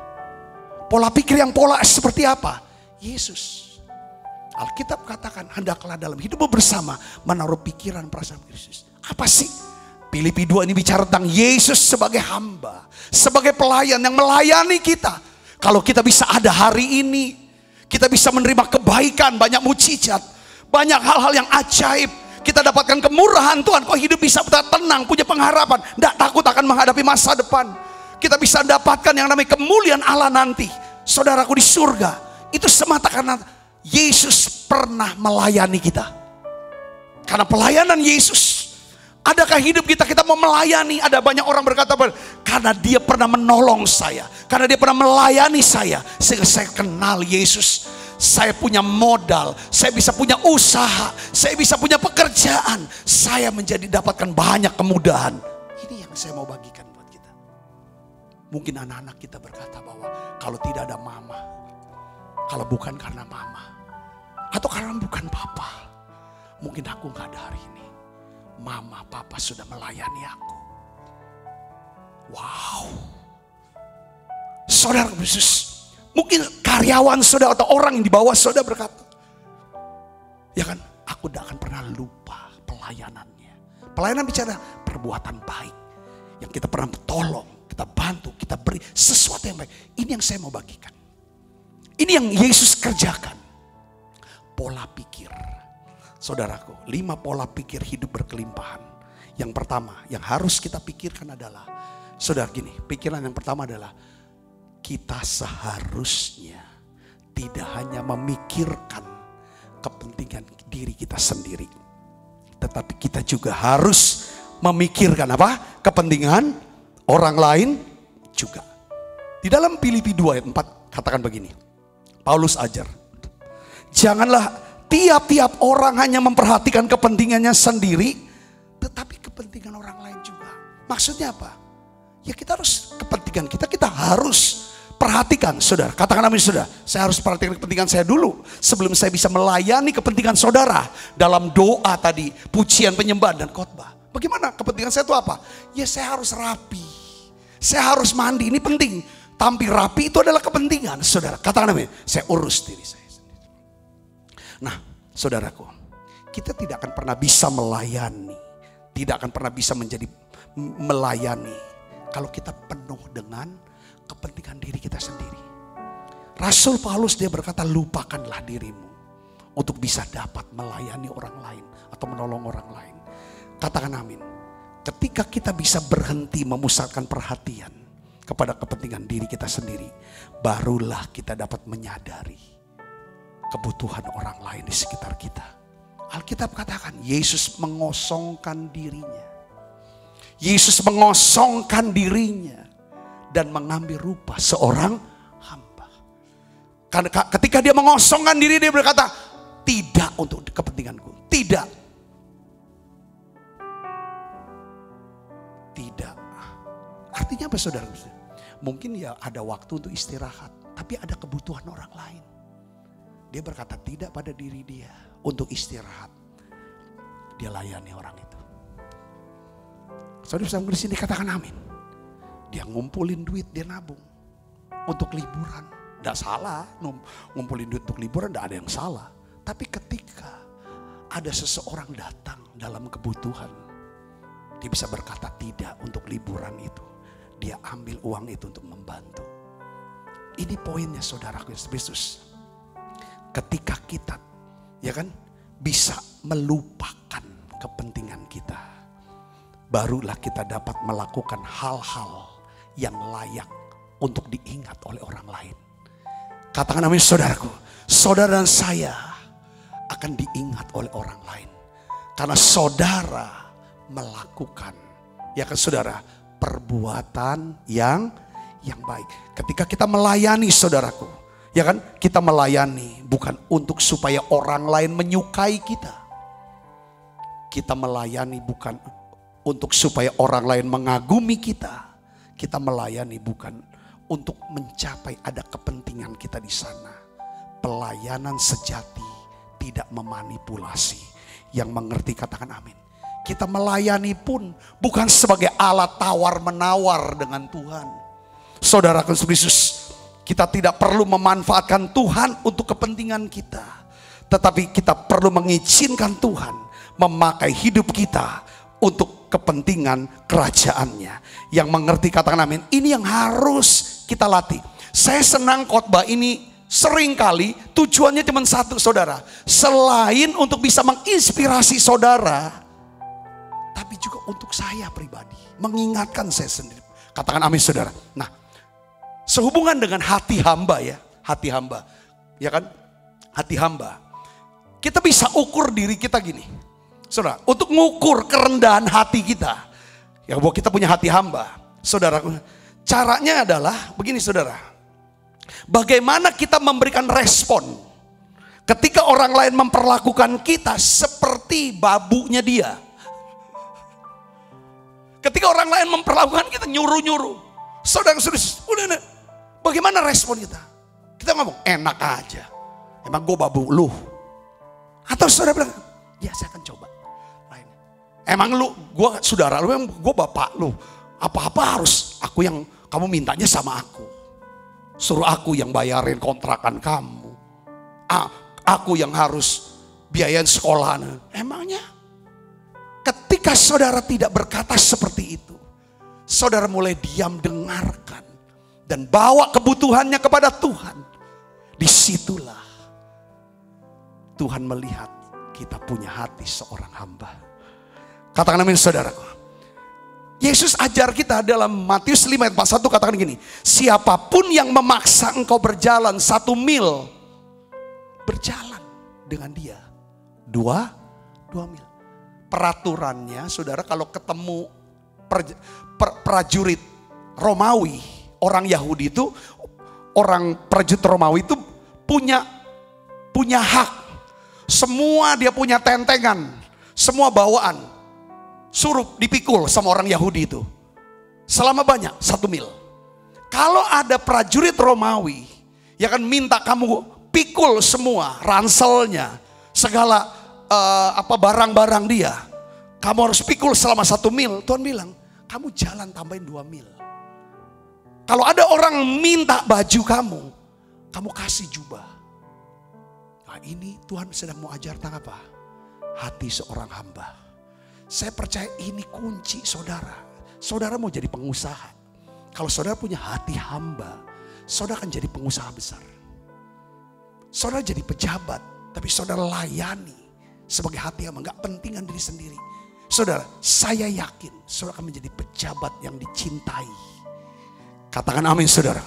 Pola pikir yang pola seperti apa? Yesus. Alkitab katakan, hendaklah dalam hidupmu bersama menaruh pikiran perasaan Yesus. Apa sih? Filipi 2 ini bicara tentang Yesus sebagai hamba, sebagai pelayan yang melayani kita. Kalau kita bisa ada hari ini, kita bisa menerima kebaikan, banyak mukjizat, banyak hal-hal yang ajaib. Kita dapatkan kemurahan Tuhan, kok hidup bisa tenang, punya pengharapan, tidak takut akan menghadapi masa depan. Kita bisa dapatkan yang namanya kemuliaan Allah nanti. Saudaraku di surga, itu semata karena Yesus pernah melayani kita. Karena pelayanan Yesus, adakah hidup kita mau melayani? Ada banyak orang berkata, karena dia pernah menolong saya, karena dia pernah melayani saya, sehingga saya kenal Yesus. Saya punya modal, saya bisa punya usaha, saya bisa punya pekerjaan, saya menjadi dapatkan banyak kemudahan. Ini yang saya mau bagikan buat kita. Mungkin anak-anak kita berkata bahwa kalau tidak ada mama, kalau bukan karena mama, atau karena bukan papa, mungkin aku gak ada hari ini. Mama, papa sudah melayani aku. Wow. Saudara Yesus, mungkin karyawan saudara atau orang yang di bawah saudara berkata, ya kan, aku tidak akan pernah lupa pelayanannya. Pelayanan bicara perbuatan baik, yang kita pernah tolong, kita bantu, kita beri sesuatu yang baik. Ini yang saya mau bagikan. Ini yang Yesus kerjakan. Pola pikir. Saudaraku, 5 pola pikir hidup berkelimpahan. Yang pertama, yang harus kita pikirkan adalah, saudara gini, pikiran yang pertama adalah, kita seharusnya tidak hanya memikirkan kepentingan diri kita sendiri, tetapi kita juga harus memikirkan apa? Kepentingan orang lain juga. Di dalam Filipi 2 ayat 4 katakan begini, Paulus ajar, janganlah tiap-tiap orang hanya memperhatikan kepentingannya sendiri, tetapi kepentingan orang lain juga. Maksudnya apa? Ya kita harus, kepentingan kita harus perhatikan, saudara. Katakan amin, saudara. Saya harus perhatikan kepentingan saya dulu sebelum saya bisa melayani kepentingan saudara dalam doa tadi, pujian, penyembahan dan khotbah. Bagaimana kepentingan saya itu apa? Ya saya harus rapi, saya harus mandi, ini penting. Tampil rapi itu adalah kepentingan, saudara. Katakan amin. Saya urus diri saya sendiri. Nah, saudaraku, kita tidak akan pernah bisa melayani, tidak akan pernah bisa menjadi melayani kalau kita penuh dengan kepentingan diri kita sendiri. Rasul Paulus dia berkata, lupakanlah dirimu untuk bisa dapat melayani orang lain atau menolong orang lain. Katakan amin. Ketika kita bisa berhenti memusatkan perhatian kepada kepentingan diri kita sendiri, barulah kita dapat menyadari kebutuhan orang lain di sekitar kita. Alkitab katakan Yesus mengosongkan dirinya. Yesus mengosongkan dirinya dan mengambil rupa seorang hamba. Karena ketika dia mengosongkan diri, dia berkata, tidak untuk kepentinganku. Tidak. Tidak. Artinya apa, saudara? Mungkin ya ada waktu untuk istirahat, tapi ada kebutuhan orang lain. Dia berkata tidak pada diri dia untuk istirahat. Dia layani orang itu. Saudara di sini katakan amin. Dia ngumpulin duit, dia nabung untuk liburan. Tidak salah, ngumpulin duit untuk liburan tidak ada yang salah. Tapi ketika ada seseorang datang dalam kebutuhan, dia bisa berkata tidak untuk liburan itu. Dia ambil uang itu untuk membantu. Ini poinnya, saudaraku Yesus. Ketika kita, ya kan, bisa melupakan kepentingan kita, barulah kita dapat melakukan hal-hal yang layak untuk diingat oleh orang lain. Katakan amin saudaraku. Saudara dan saya akan diingat oleh orang lain. Karena saudara melakukan, ya kan saudara, perbuatan yang baik. Ketika kita melayani saudaraku, ya kan, kita melayani bukan untuk supaya orang lain menyukai kita. Kita melayani bukan untuk supaya orang lain mengagumi kita. Kita melayani bukan untuk mencapai ada kepentingan kita di sana. Pelayanan sejati tidak memanipulasi. Yang mengerti katakan amin. Kita melayani pun bukan sebagai alat tawar menawar dengan Tuhan. Saudara Kristus, kita tidak perlu memanfaatkan Tuhan untuk kepentingan kita. Tetapi kita perlu mengizinkan Tuhan memakai hidup kita untuk kepentingan kerajaannya. Yang mengerti katakan amin. Ini yang harus kita latih. Saya senang khotbah ini seringkali tujuannya cuma satu saudara. Selain untuk bisa menginspirasi saudara, tapi juga untuk saya pribadi. Mengingatkan saya sendiri. Katakan amin saudara. Nah, sehubungan dengan hati hamba ya. Hati hamba. Ya kan? Hati hamba. Kita bisa ukur diri kita gini. Saudara, untuk mengukur kerendahan hati kita. Ya bahwa kita punya hati hamba. Saudara, caranya adalah begini saudara. Bagaimana kita memberikan respon ketika orang lain memperlakukan kita seperti babunya dia. Ketika orang lain memperlakukan kita nyuruh-nyuruh. Saudara, udah, bagaimana respon kita? Kita ngomong, enak aja. Emang gue babu lu? Atau saudara bilang, ya saya akan coba. Emang lu, gue saudara lu, emang gue bapak lu. Apa-apa harus aku yang kamu mintanya sama aku. Suruh aku yang bayarin kontrakan kamu. Aku yang harus biayain sekolah. Emangnya ketika saudara tidak berkata seperti itu, saudara mulai diam dengarkan dan bawa kebutuhannya kepada Tuhan. Disitulah Tuhan melihat kita punya hati seorang hamba. Katakan amin saudaraku. Yesus ajar kita dalam Matius 5 ayat 41 katakan gini. Siapapun yang memaksa engkau berjalan 1 mil, berjalan dengan dia 2 mil. Peraturannya saudara, kalau ketemu prajurit Romawi, orang Yahudi itu, orang prajurit Romawi itu punya hak. Semua dia punya tentengan, semua bawaan. Suruh dipikul sama orang Yahudi itu. Selama banyak 1 mil. Kalau ada prajurit Romawi, ya kan minta kamu pikul semua ranselnya, segala barang-barang dia. Kamu harus pikul selama 1 mil. Tuhan bilang, kamu jalan tambahin 2 mil. Kalau ada orang minta baju kamu kasih jubah. Nah ini Tuhan sedang mau ajar tentang apa? Hati seorang hamba. Saya percaya ini kunci saudara. Saudara mau jadi pengusaha. Kalau saudara punya hati hamba, saudara akan jadi pengusaha besar. Saudara jadi pejabat, tapi saudara layani sebagai hati hamba. Gak pentingan diri sendiri. Saudara, saya yakin saudara akan menjadi pejabat yang dicintai. Katakan amin saudara.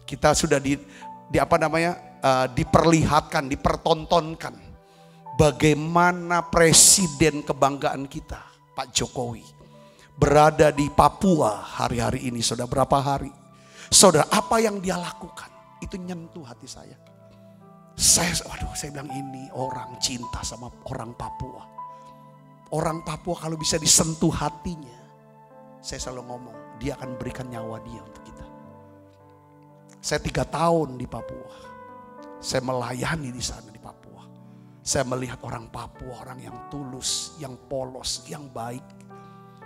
Kita sudah diperlihatkan, dipertontonkan. Bagaimana presiden kebanggaan kita, Pak Jokowi, berada di Papua hari-hari ini. Saudara, berapa hari? Saudara, apa yang dia lakukan itu nyentuh hati saya. Saya bilang ini orang cinta sama orang Papua. Orang Papua kalau bisa disentuh hatinya, saya selalu ngomong, dia akan berikan nyawa dia untuk kita. Saya 3 tahun di Papua. Saya melayani di sana di Papua. Saya melihat orang Papua, orang yang tulus, yang polos, yang baik.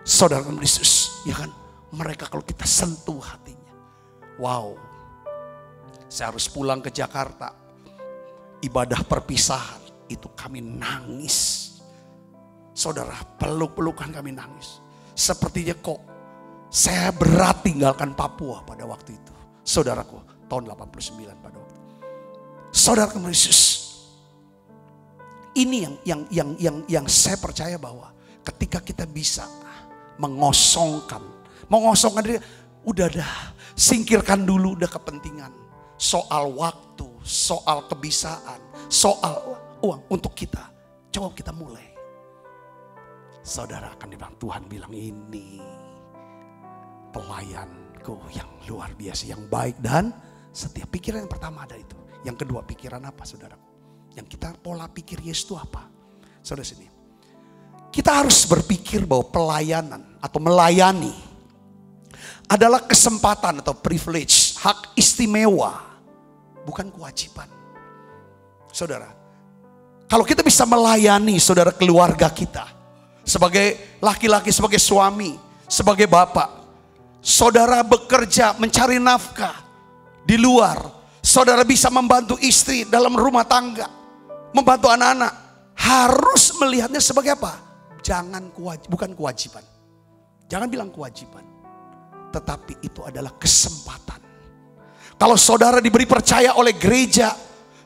Saudara Kristus, ya kan? Mereka kalau kita sentuh hatinya. Wow. Saya harus pulang ke Jakarta. Ibadah perpisahan, itu kami nangis. Saudara, peluk-pelukan kami nangis. Sepertinya kok saya berat tinggalkan Papua pada waktu itu. Saudaraku, tahun 89 pada waktu itu. Saudara Kristus. Ini yang saya percaya bahwa ketika kita bisa mengosongkan diri, udah dah singkirkan dulu udah kepentingan soal waktu, soal kebisaan, soal uang untuk kita. Coba kita mulai. Saudara akan dibilang, Tuhan bilang ini pelayanku yang luar biasa, yang baik dan setia. Pikiran yang pertama ada itu. Yang kedua, pikiran apa saudara? Yang kita pola pikir Yesus itu apa? Saudara sini. Kita harus berpikir bahwa pelayanan atau melayani adalah kesempatan atau privilege, hak istimewa, bukan kewajiban. Saudara, kalau kita bisa melayani saudara keluarga kita, sebagai laki-laki, sebagai suami, sebagai bapak, saudara bekerja mencari nafkah di luar, saudara bisa membantu istri dalam rumah tangga, membantu anak-anak, harus melihatnya sebagai apa? Bukan kewajiban. Jangan bilang kewajiban, tetapi itu adalah kesempatan. Kalau saudara diberi percaya oleh gereja,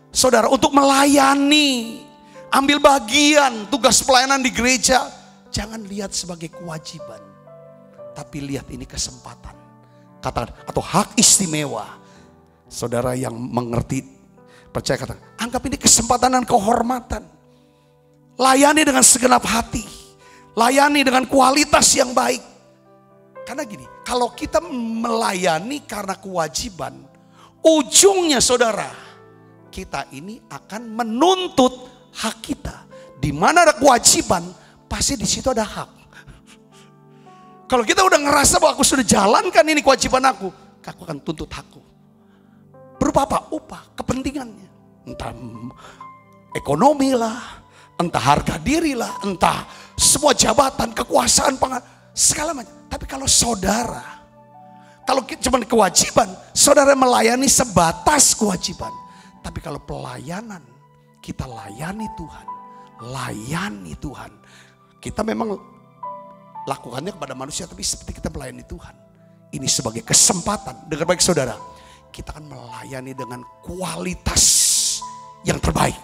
saudara untuk melayani, ambil bagian tugas pelayanan di gereja, jangan lihat sebagai kewajiban, tapi lihat ini kesempatan. Katakan, atau hak istimewa. Saudara yang mengerti, percaya katakan, anggap ini kesempatan dan kehormatan. Layani dengan segenap hati. Layani dengan kualitas yang baik. Karena gini, kalau kita melayani karena kewajiban, ujungnya saudara, kita ini akan menuntut hak kita. Di mana ada kewajiban, pasti di situ ada hak. Kalau kita udah ngerasa bahwa aku sudah jalankan ini kewajiban aku akan tuntut hakku. Berupa apa? Upah, kepentingannya. Entah ekonomi lah, entah harga diri lah, entah semua jabatan, kekuasaan, segala macam. Tapi kalau saudara, kalau cuma kewajiban, saudara melayani sebatas kewajiban. Tapi kalau pelayanan, kita layani Tuhan. Layani Tuhan. Kita memang lakukannya kepada manusia, tapi seperti kita melayani Tuhan. Ini sebagai kesempatan. Dengar baik saudara, kita akan melayani dengan kualitas yang terbaik.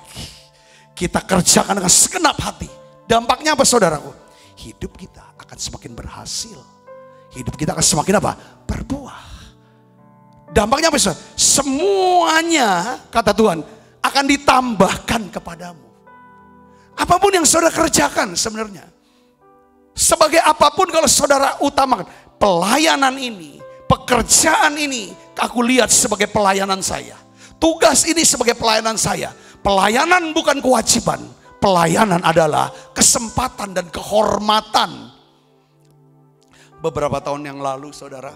Kita kerjakan dengan segenap hati. Dampaknya apa saudaraku? Hidup kita akan semakin berhasil. Hidup kita akan semakin apa? Berbuah. Dampaknya apa saudara? Semuanya kata Tuhan akan ditambahkan kepadamu. Apapun yang saudara kerjakan sebenarnya. Sebagai apapun kalau saudara utamakan. Pelayanan ini, pekerjaan ini, aku lihat sebagai pelayanan saya. Tugas ini sebagai pelayanan saya. Pelayanan bukan kewajiban. Pelayanan adalah kesempatan dan kehormatan. Beberapa tahun yang lalu saudara,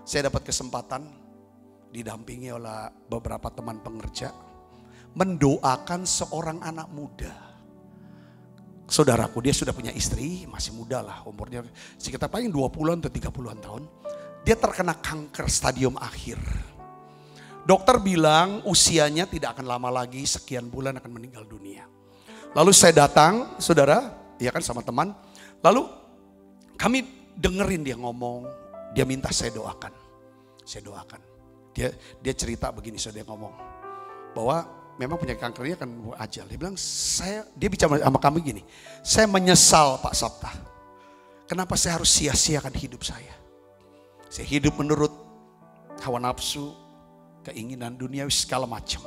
saya dapat kesempatan didampingi oleh beberapa teman pengerja mendoakan seorang anak muda. Saudaraku, dia sudah punya istri, masih muda lah, umurnya sekitar paling 20-an atau 30-an tahun. Dia terkena kanker stadium akhir. Dokter bilang usianya tidak akan lama lagi, sekian bulan akan meninggal dunia. Lalu saya datang, saudara, ya kan sama teman. Lalu kami dengerin dia ngomong, dia minta saya doakan. Saya doakan. Dia cerita begini, dia ngomong bahwa memang punya kankernya kan ajal. Dia bilang, dia bicara sama kami gini, saya menyesal Pak Sabta. Kenapa saya harus sia-siakan hidup saya? Saya hidup menurut hawa nafsu, keinginan duniawi segala macam.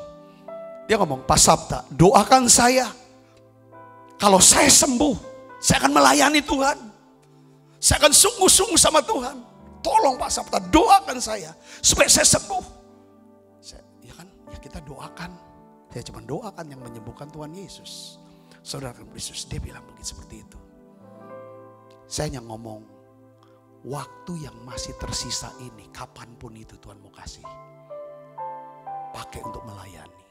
Dia ngomong, Pak Sabta, doakan saya. Kalau saya sembuh, saya akan melayani Tuhan. Saya akan sungguh-sungguh sama Tuhan. Tolong Pak Sabta, doakan saya supaya saya sembuh. Ya kita doakan. Saya cuma doakan yang menyembuhkan Tuhan Yesus. Saudara Yesus, dia bilang begitu seperti itu. Saya hanya ngomong, waktu yang masih tersisa ini, kapanpun itu Tuhan mau kasih, pakai untuk melayani.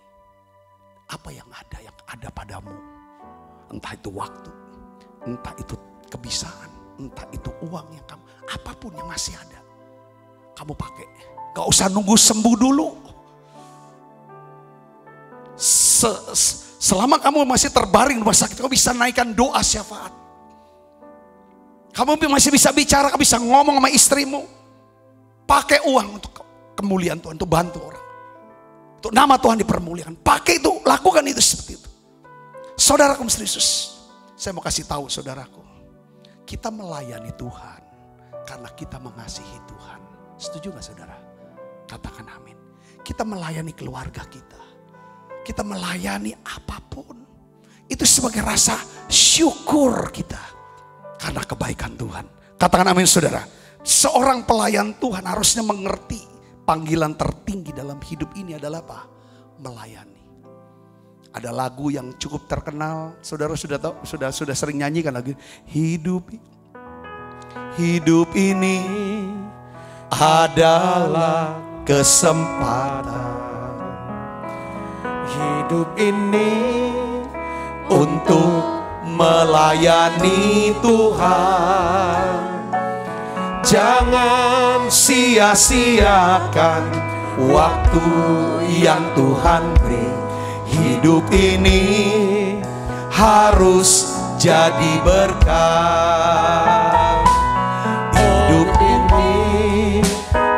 Apa yang ada padamu. Entah itu waktu, entah itu kebisaan, entah itu uang yang kamu, apapun yang masih ada, kamu pakai. Gak usah nunggu sembuh dulu. Selama kamu masih terbaring di rumah sakit, kamu bisa naikkan doa syafaat. Kamu masih bisa bicara, kamu bisa ngomong sama istrimu. Pakai uang untuk kemuliaan Tuhan, untuk bantu orang. Untuk nama Tuhan dipermuliakan. Pakai itu, lakukan itu seperti itu. Saudaraku Yesus, saya mau kasih tahu saudaraku, kita melayani Tuhan karena kita mengasihi Tuhan. Setuju gak saudara? Katakan amin. Kita melayani keluarga kita, kita melayani apapun. Itu sebagai rasa syukur kita karena kebaikan Tuhan. Katakan amin saudara. Seorang pelayan Tuhan harusnya mengerti panggilan tertinggi dalam hidup ini adalah apa? Melayani. Ada lagu yang cukup terkenal, saudara sudah tahu, sudah sering nyanyikan lagu hidup ini adalah kesempatan. Hidup ini untuk melayani Tuhan. Jangan sia-siakan waktu yang Tuhan beri. Hidup ini harus jadi berkat. Hidup ini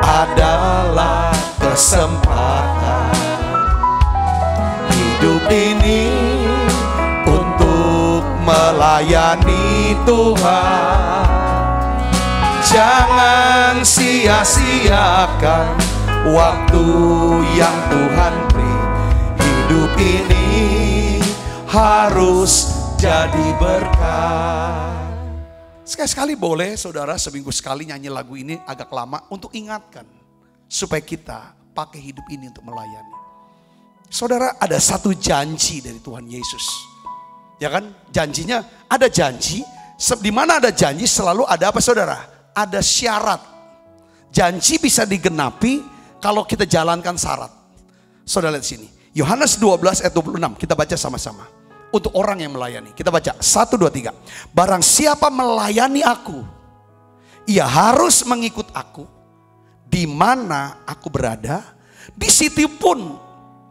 adalah kesempatan. Hidup ini untuk melayani Tuhan. Jangan sia-siakan waktu yang Tuhan beri. Hidup ini harus jadi berkat. Sekali-sekali boleh saudara seminggu sekali nyanyi lagu ini agak lama untuk ingatkan. Supaya kita pakai hidup ini untuk melayani. Saudara, ada satu janji dari Tuhan Yesus. Ya kan? Janjinya, ada janji. Di mana ada janji selalu ada apa saudara? Ada syarat. Janji bisa digenapi kalau kita jalankan syarat. Saudara lihat sini. Yohanes 12 ayat 26. Kita baca sama-sama. Untuk orang yang melayani. Kita baca 1, 2, 3. Barang siapa melayani aku, ia harus mengikut aku. Di mana aku berada, di situ pun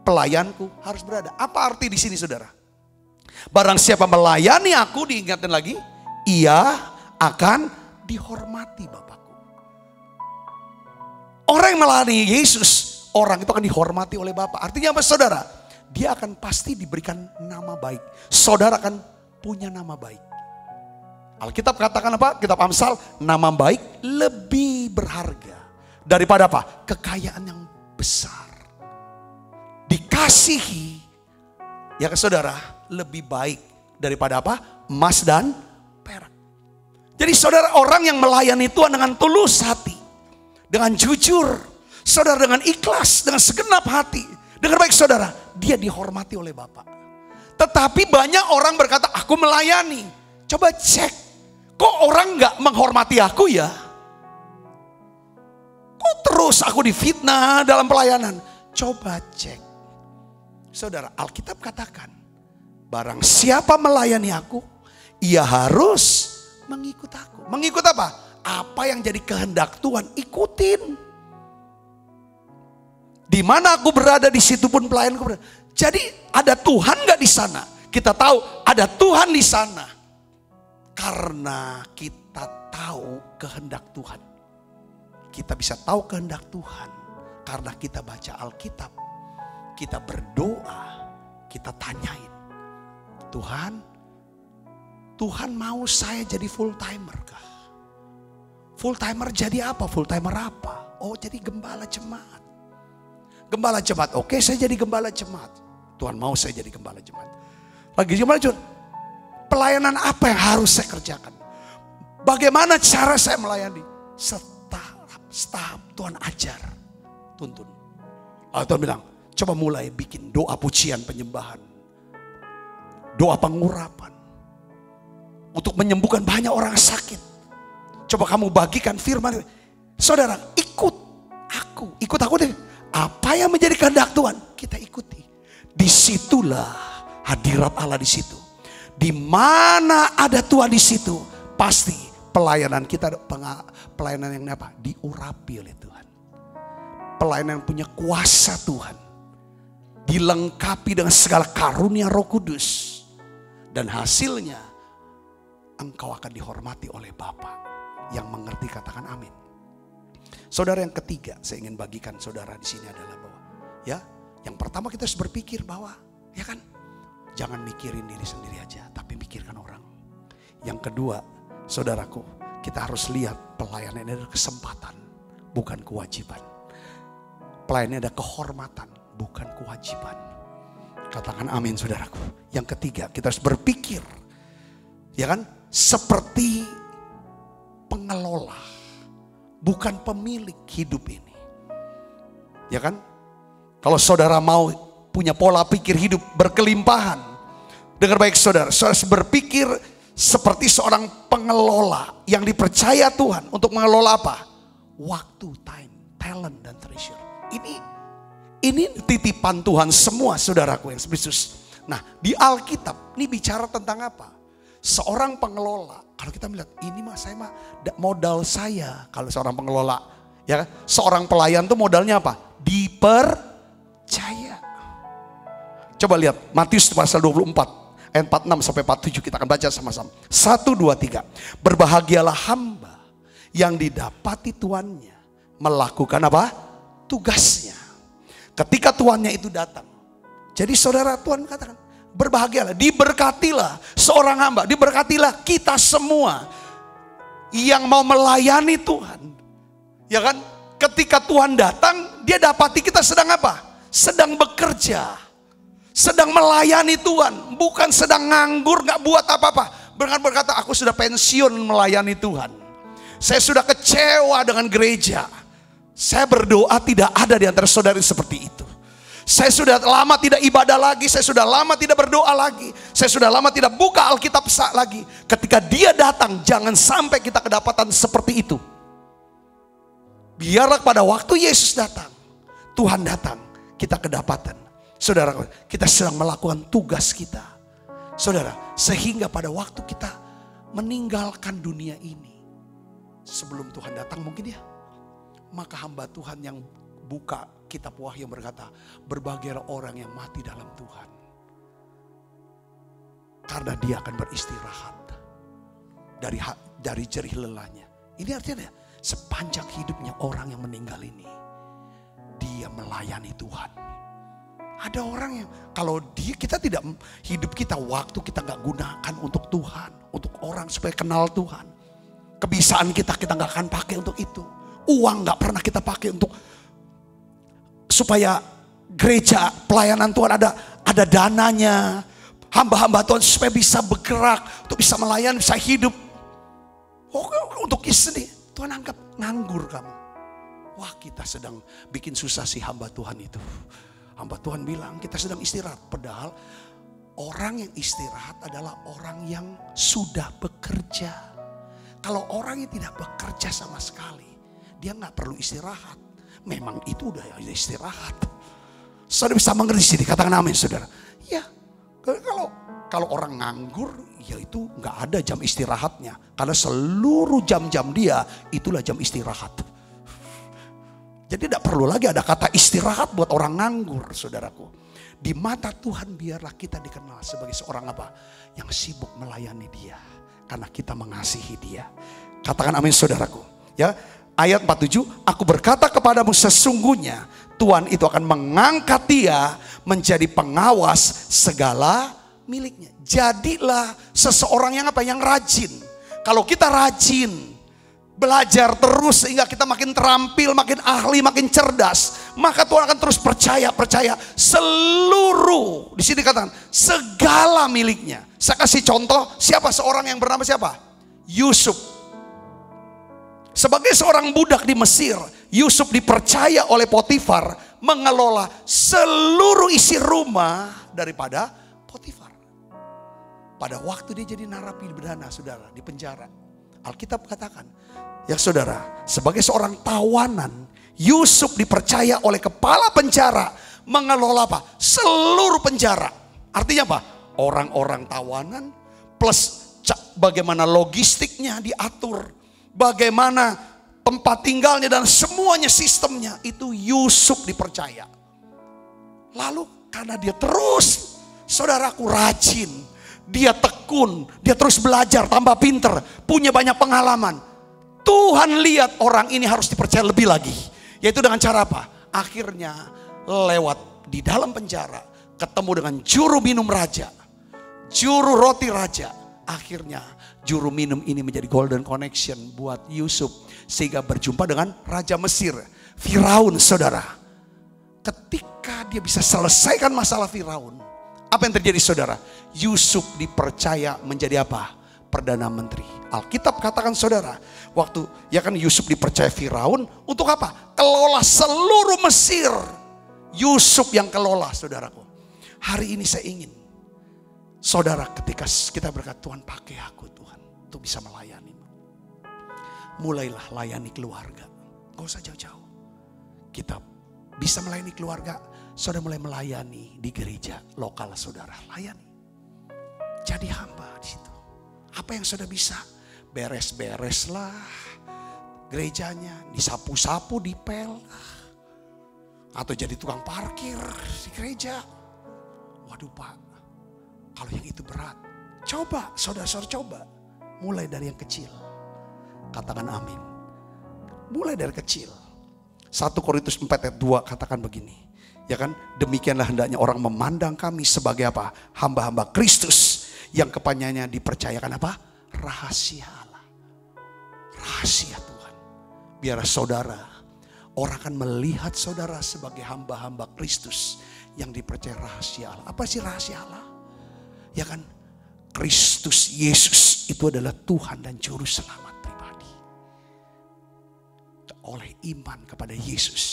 pelayanku harus berada. Apa arti di sini saudara? Barang siapa melayani aku, diingatkan lagi, ia akan dihormati Bapakku. Orang yang melayani Yesus, orang itu akan dihormati oleh Bapa. Artinya apa saudara? Dia akan pasti diberikan nama baik. Saudara akan punya nama baik. Alkitab katakan apa? Kitab Amsal, nama baik lebih berharga daripada apa? Kekayaan yang besar. Dikasihi, ya saudara, lebih baik daripada apa? Emas dan perak. Jadi saudara, orang yang melayani Tuhan dengan tulus hati, dengan jujur, saudara dengan ikhlas, dengan segenap hati, dengan baik saudara, dia dihormati oleh Bapa. Tetapi banyak orang berkata, aku melayani. Coba cek, kok orang gak menghormati aku ya? Kok terus aku difitnah dalam pelayanan? Coba cek. Saudara, Alkitab katakan, barang siapa melayani aku, ia harus mengikut aku. Mengikut apa? Apa yang jadi kehendak Tuhan, ikutin. Di mana aku berada, di situ pun pelayanku berada. Jadi ada Tuhan gak di sana? Kita tahu ada Tuhan di sana. Karena kita tahu kehendak Tuhan. Kita bisa tahu kehendak Tuhan karena kita baca Alkitab. Kita berdoa, kita tanyain. Tuhan mau saya jadi full timer kah? Full timer jadi apa? Full timer apa? Oh, jadi gembala jemaat. Gembala jemaat, oke saya jadi gembala jemaat. Tuhan mau saya jadi gembala jemaat. Lagi gimana Jun? Pelayanan apa yang harus saya kerjakan? Bagaimana cara saya melayani? Setahap Tuhan ajar, tuntun. Lalu Tuhan bilang, coba mulai bikin doa pujian penyembahan. Doa pengurapan. Untuk menyembuhkan banyak orang sakit. Coba kamu bagikan firman. Saudara, ikut aku deh. Apa yang menjadi kehendak Tuhan, kita ikuti. Disitulah hadirat Allah di situ. Di mana ada Tuhan di situ, pasti pelayanan kita, pelayanan yang apa? Diurapi oleh Tuhan. Pelayanan yang punya kuasa Tuhan. Dilengkapi dengan segala karunia Roh Kudus. Dan hasilnya engkau akan dihormati oleh Bapa yang mengerti, katakan amin. Saudara, yang ketiga saya ingin bagikan saudara di sini adalah bahwa ya, yang pertama kita harus berpikir bahwa ya kan, jangan mikirin diri sendiri aja, tapi mikirkan orang. Yang kedua, saudaraku, kita harus lihat pelayanan ini adalah kesempatan, bukan kewajiban. Pelayanan ada kehormatan, bukan kewajiban. Katakan amin saudaraku. Yang ketiga, kita harus berpikir, ya kan, seperti pengelola, bukan pemilik hidup ini. Ya kan? Kalau saudara mau punya pola pikir hidup berkelimpahan, dengar baik saudara, saudara harus berpikir seperti seorang pengelola yang dipercaya Tuhan untuk mengelola apa? Waktu, time, talent, dan treasure. Ini titipan Tuhan semua saudaraku yang spesius. Nah, di Alkitab ini bicara tentang apa? Seorang pengelola. Kalau kita melihat ini mah saya mah modal saya. Kalau seorang pengelola, ya kan? Seorang pelayan tuh modalnya apa? Dipercaya. Coba lihat Matius pasal 24 ayat 46 sampai 47, kita akan baca sama-sama. 1, 2, 3. Berbahagialah hamba yang didapati tuannya melakukan apa? Tugasnya. Ketika tuannya itu datang. Jadi saudara, Tuhan katakan, berbahagialah, diberkatilah seorang hamba, diberkatilah kita semua yang mau melayani Tuhan. Ya kan? Ketika Tuhan datang, dia dapati kita sedang apa? Sedang bekerja. Sedang melayani Tuhan, bukan sedang nganggur, gak buat apa-apa. Berkata, aku sudah pensiun melayani Tuhan. Saya sudah kecewa dengan gereja. Saya berdoa tidak ada di antara saudara seperti itu. Saya sudah lama tidak ibadah lagi, saya sudah lama tidak berdoa lagi, saya sudah lama tidak buka Alkitab lagi. Ketika dia datang, jangan sampai kita kedapatan seperti itu. Biarlah pada waktu Yesus datang, Tuhan datang, kita kedapatan. Saudara, kita sedang melakukan tugas kita. Saudara, sehingga pada waktu kita meninggalkan dunia ini, sebelum Tuhan datang mungkin ya, maka hamba Tuhan yang buka kitab Wahyu berkata, berbahagialah orang yang mati dalam Tuhan, karena dia akan beristirahat dari jerih lelahnya. Ini artinya sepanjang hidupnya orang yang meninggal ini, dia melayani Tuhan. Ada orang yang kalau kita tidak, hidup kita, waktu kita gak gunakan untuk Tuhan, untuk orang supaya kenal Tuhan. Kebiasaan kita gak akan pakai untuk itu. Uang gak pernah kita pakai untuk supaya gereja pelayanan Tuhan ada dananya. Hamba-hamba Tuhan supaya bisa bergerak, untuk bisa melayani, bisa hidup. Untuk istri, Tuhan anggap nganggur kamu. Wah, kita sedang bikin susah si hamba Tuhan itu. Hamba Tuhan bilang kita sedang istirahat. Padahal orang yang istirahat adalah orang yang sudah bekerja. Kalau orang yang tidak bekerja sama sekali, dia gak perlu istirahat. Memang itu udah istirahat. Saudara bisa mengerti sini, katakan amin saudara. Ya, kalau orang nganggur, ya itu gak ada jam istirahatnya. Karena seluruh jam-jam dia, itulah jam istirahat. Jadi tidak perlu lagi ada kata istirahat buat orang nganggur, saudaraku. Di mata Tuhan biarlah kita dikenal sebagai seorang apa? Yang sibuk melayani dia. Karena kita mengasihi dia. Katakan amin saudaraku. Ya, ayat 47, aku berkata kepadamu sesungguhnya Tuhan itu akan mengangkat dia menjadi pengawas segala miliknya. Jadilah seseorang yang apa? Yang rajin. Kalau kita rajin, belajar terus sehingga kita makin terampil, makin ahli, makin cerdas, maka Tuhan akan terus percaya seluruh, di sini katakan segala miliknya. Saya kasih contoh, siapa seorang yang bernama siapa? Yusuf. Sebagai seorang budak di Mesir, Yusuf dipercaya oleh Potifar mengelola seluruh isi rumah daripada Potifar. Pada waktu dia jadi narapidana, saudara, di penjara, Alkitab katakan, ya saudara, sebagai seorang tawanan, Yusuf dipercaya oleh kepala penjara mengelola apa? Seluruh penjara. Artinya apa? Orang-orang tawanan plus bagaimana logistiknya diatur, bagaimana tempat tinggalnya dan semuanya sistemnya itu Yusuf dipercaya. Lalu karena dia terus, saudaraku, rajin, dia tekun, dia terus belajar, tambah pinter, punya banyak pengalaman. Tuhan lihat orang ini harus dipercaya lebih lagi. Yaitu dengan cara apa? Akhirnya lewat di dalam penjara, ketemu dengan juru minum raja, juru roti raja. Akhirnya juru minum ini menjadi golden connection buat Yusuf. Sehingga berjumpa dengan Raja Mesir, Firaun, saudara. Ketika dia bisa selesaikan masalah Firaun, Apa yang terjadi saudara? Yusuf dipercaya menjadi apa? Perdana Menteri. Alkitab katakan saudara, waktu ya kan Yusuf dipercaya Firaun untuk apa? Kelola seluruh Mesir. Yusuf yang kelola saudaraku. Hari ini saya ingin saudara ketika kita berkata Tuhan pakai aku Tuhan untuk bisa melayani. Mulailah layani keluarga. Gak usah jauh-jauh. Kita bisa melayani keluarga. Saudara mulai melayani di gereja lokal saudara. Layani. Jadi hamba di situ. Apa yang saudara bisa? Beres-bereslah gerejanya. Disapu-sapu, dipel. Atau jadi tukang parkir di gereja. Waduh Pak. Kalau yang itu berat. Coba, saudara-saudara coba. Mulai dari yang kecil. Katakan amin. Mulai dari kecil. 1 Korintus 4 ayat 2 katakan begini. Ya kan? Demikianlah hendaknya orang memandang kami sebagai apa? Hamba-hamba Kristus. Yang kepadanya dipercayakan apa? Rahasia Allah. Rahasia Tuhan. Biar saudara, orang akan melihat saudara sebagai hamba-hamba Kristus. Yang dipercaya rahasia Allah. Apa sih rahasia Allah? Ya kan? Kristus Yesus itu adalah Tuhan dan Juru Selamat pribadi. Oleh iman kepada Yesus,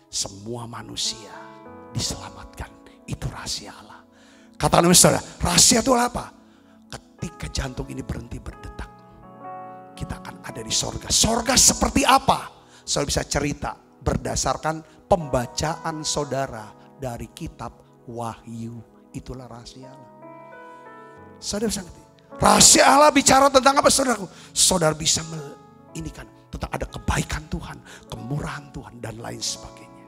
semua manusia diselamatkan. Itu rahasia Allah. Katakan saudara, rahasia itu apa? Ketika jantung ini berhenti berdetak, kita akan ada di sorga. Sorga seperti apa? Saudara bisa cerita berdasarkan pembacaan saudara dari kitab Wahyu. Itulah rahasia Allah. Saudara bisa ngerti? Rahasia Allah bicara tentang apa saudaraku? Saudara bisa ini kan tentang ada kebaikan Tuhan, kemurahan Tuhan dan lain sebagainya.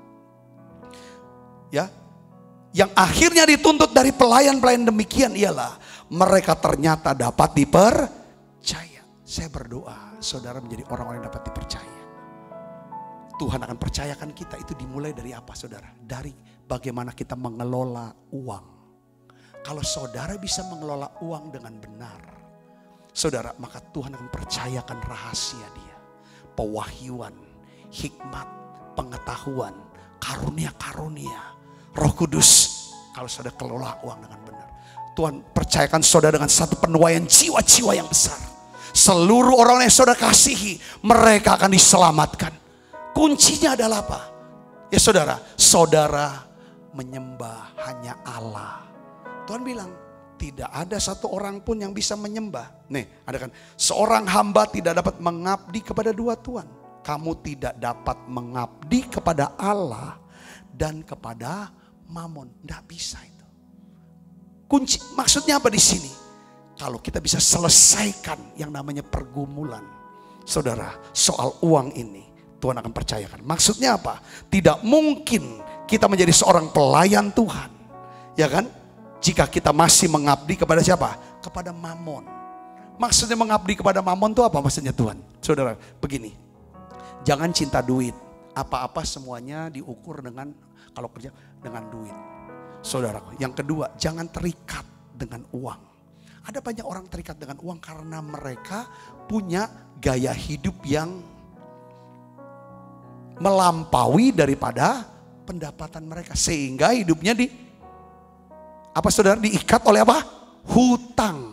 Ya, yang akhirnya dituntut dari pelayan-pelayan demikian ialah mereka ternyata dapat dipercaya. Saya berdoa saudara menjadi orang-orang yang dapat dipercaya. Tuhan akan percayakan kita. Itu dimulai dari apa saudara? Dari bagaimana kita mengelola uang. Kalau saudara bisa mengelola uang dengan benar, saudara, maka Tuhan akan percayakan rahasia dia. Pewahyuan, hikmat, pengetahuan, karunia-karunia, Roh Kudus. Kalau saudara kelola uang dengan benar, Tuhan percayakan saudara dengan satu penuaian jiwa-jiwa yang besar. Seluruh orang yang saudara kasihi, mereka akan diselamatkan. Kuncinya adalah apa? Ya saudara, saudara menyembah hanya Allah. Tuhan bilang, tidak ada satu orang pun yang bisa menyembah. Nih, ada kan, seorang hamba tidak dapat mengabdi kepada dua tuan. Kamu tidak dapat mengabdi kepada Allah dan kepada Mamon. Tidak bisa itu. Kunci, maksudnya apa di sini? Kalau kita bisa selesaikan yang namanya pergumulan, saudara, soal uang ini, Tuhan akan percayakan. Maksudnya apa? Tidak mungkin kita menjadi seorang pelayan Tuhan, ya kan? Jika kita masih mengabdi kepada siapa? Kepada Mamon. Maksudnya mengabdi kepada Mamon itu apa maksudnya Tuhan? Saudara, begini. Jangan cinta duit. Apa-apa semuanya diukur dengan, kalau kerja dengan duit. Saudara, yang kedua, jangan terikat dengan uang. Ada banyak orang terikat dengan uang karena mereka punya gaya hidup yang melampaui daripada pendapatan mereka. Sehingga hidupnya apa saudara, diikat oleh apa? Hutang.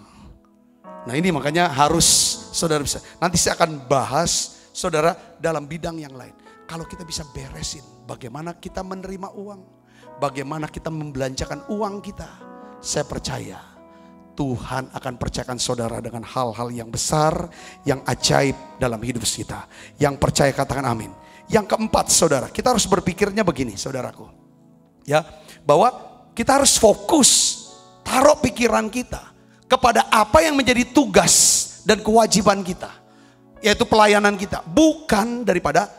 Nah ini makanya harus saudara bisa. Nanti saya akan bahas saudara dalam bidang yang lain. Kalau kita bisa beresin bagaimana kita menerima uang. Bagaimana kita membelanjakan uang kita. Saya percaya Tuhan akan percayakan saudara dengan hal-hal yang besar. Yang ajaib dalam hidup kita. Yang percaya katakan amin. Yang keempat saudara, kita harus berpikirnya begini saudaraku. Ya, bahwa kita harus fokus, taruh pikiran kita kepada apa yang menjadi tugas dan kewajiban kita. Yaitu pelayanan kita. Bukan daripada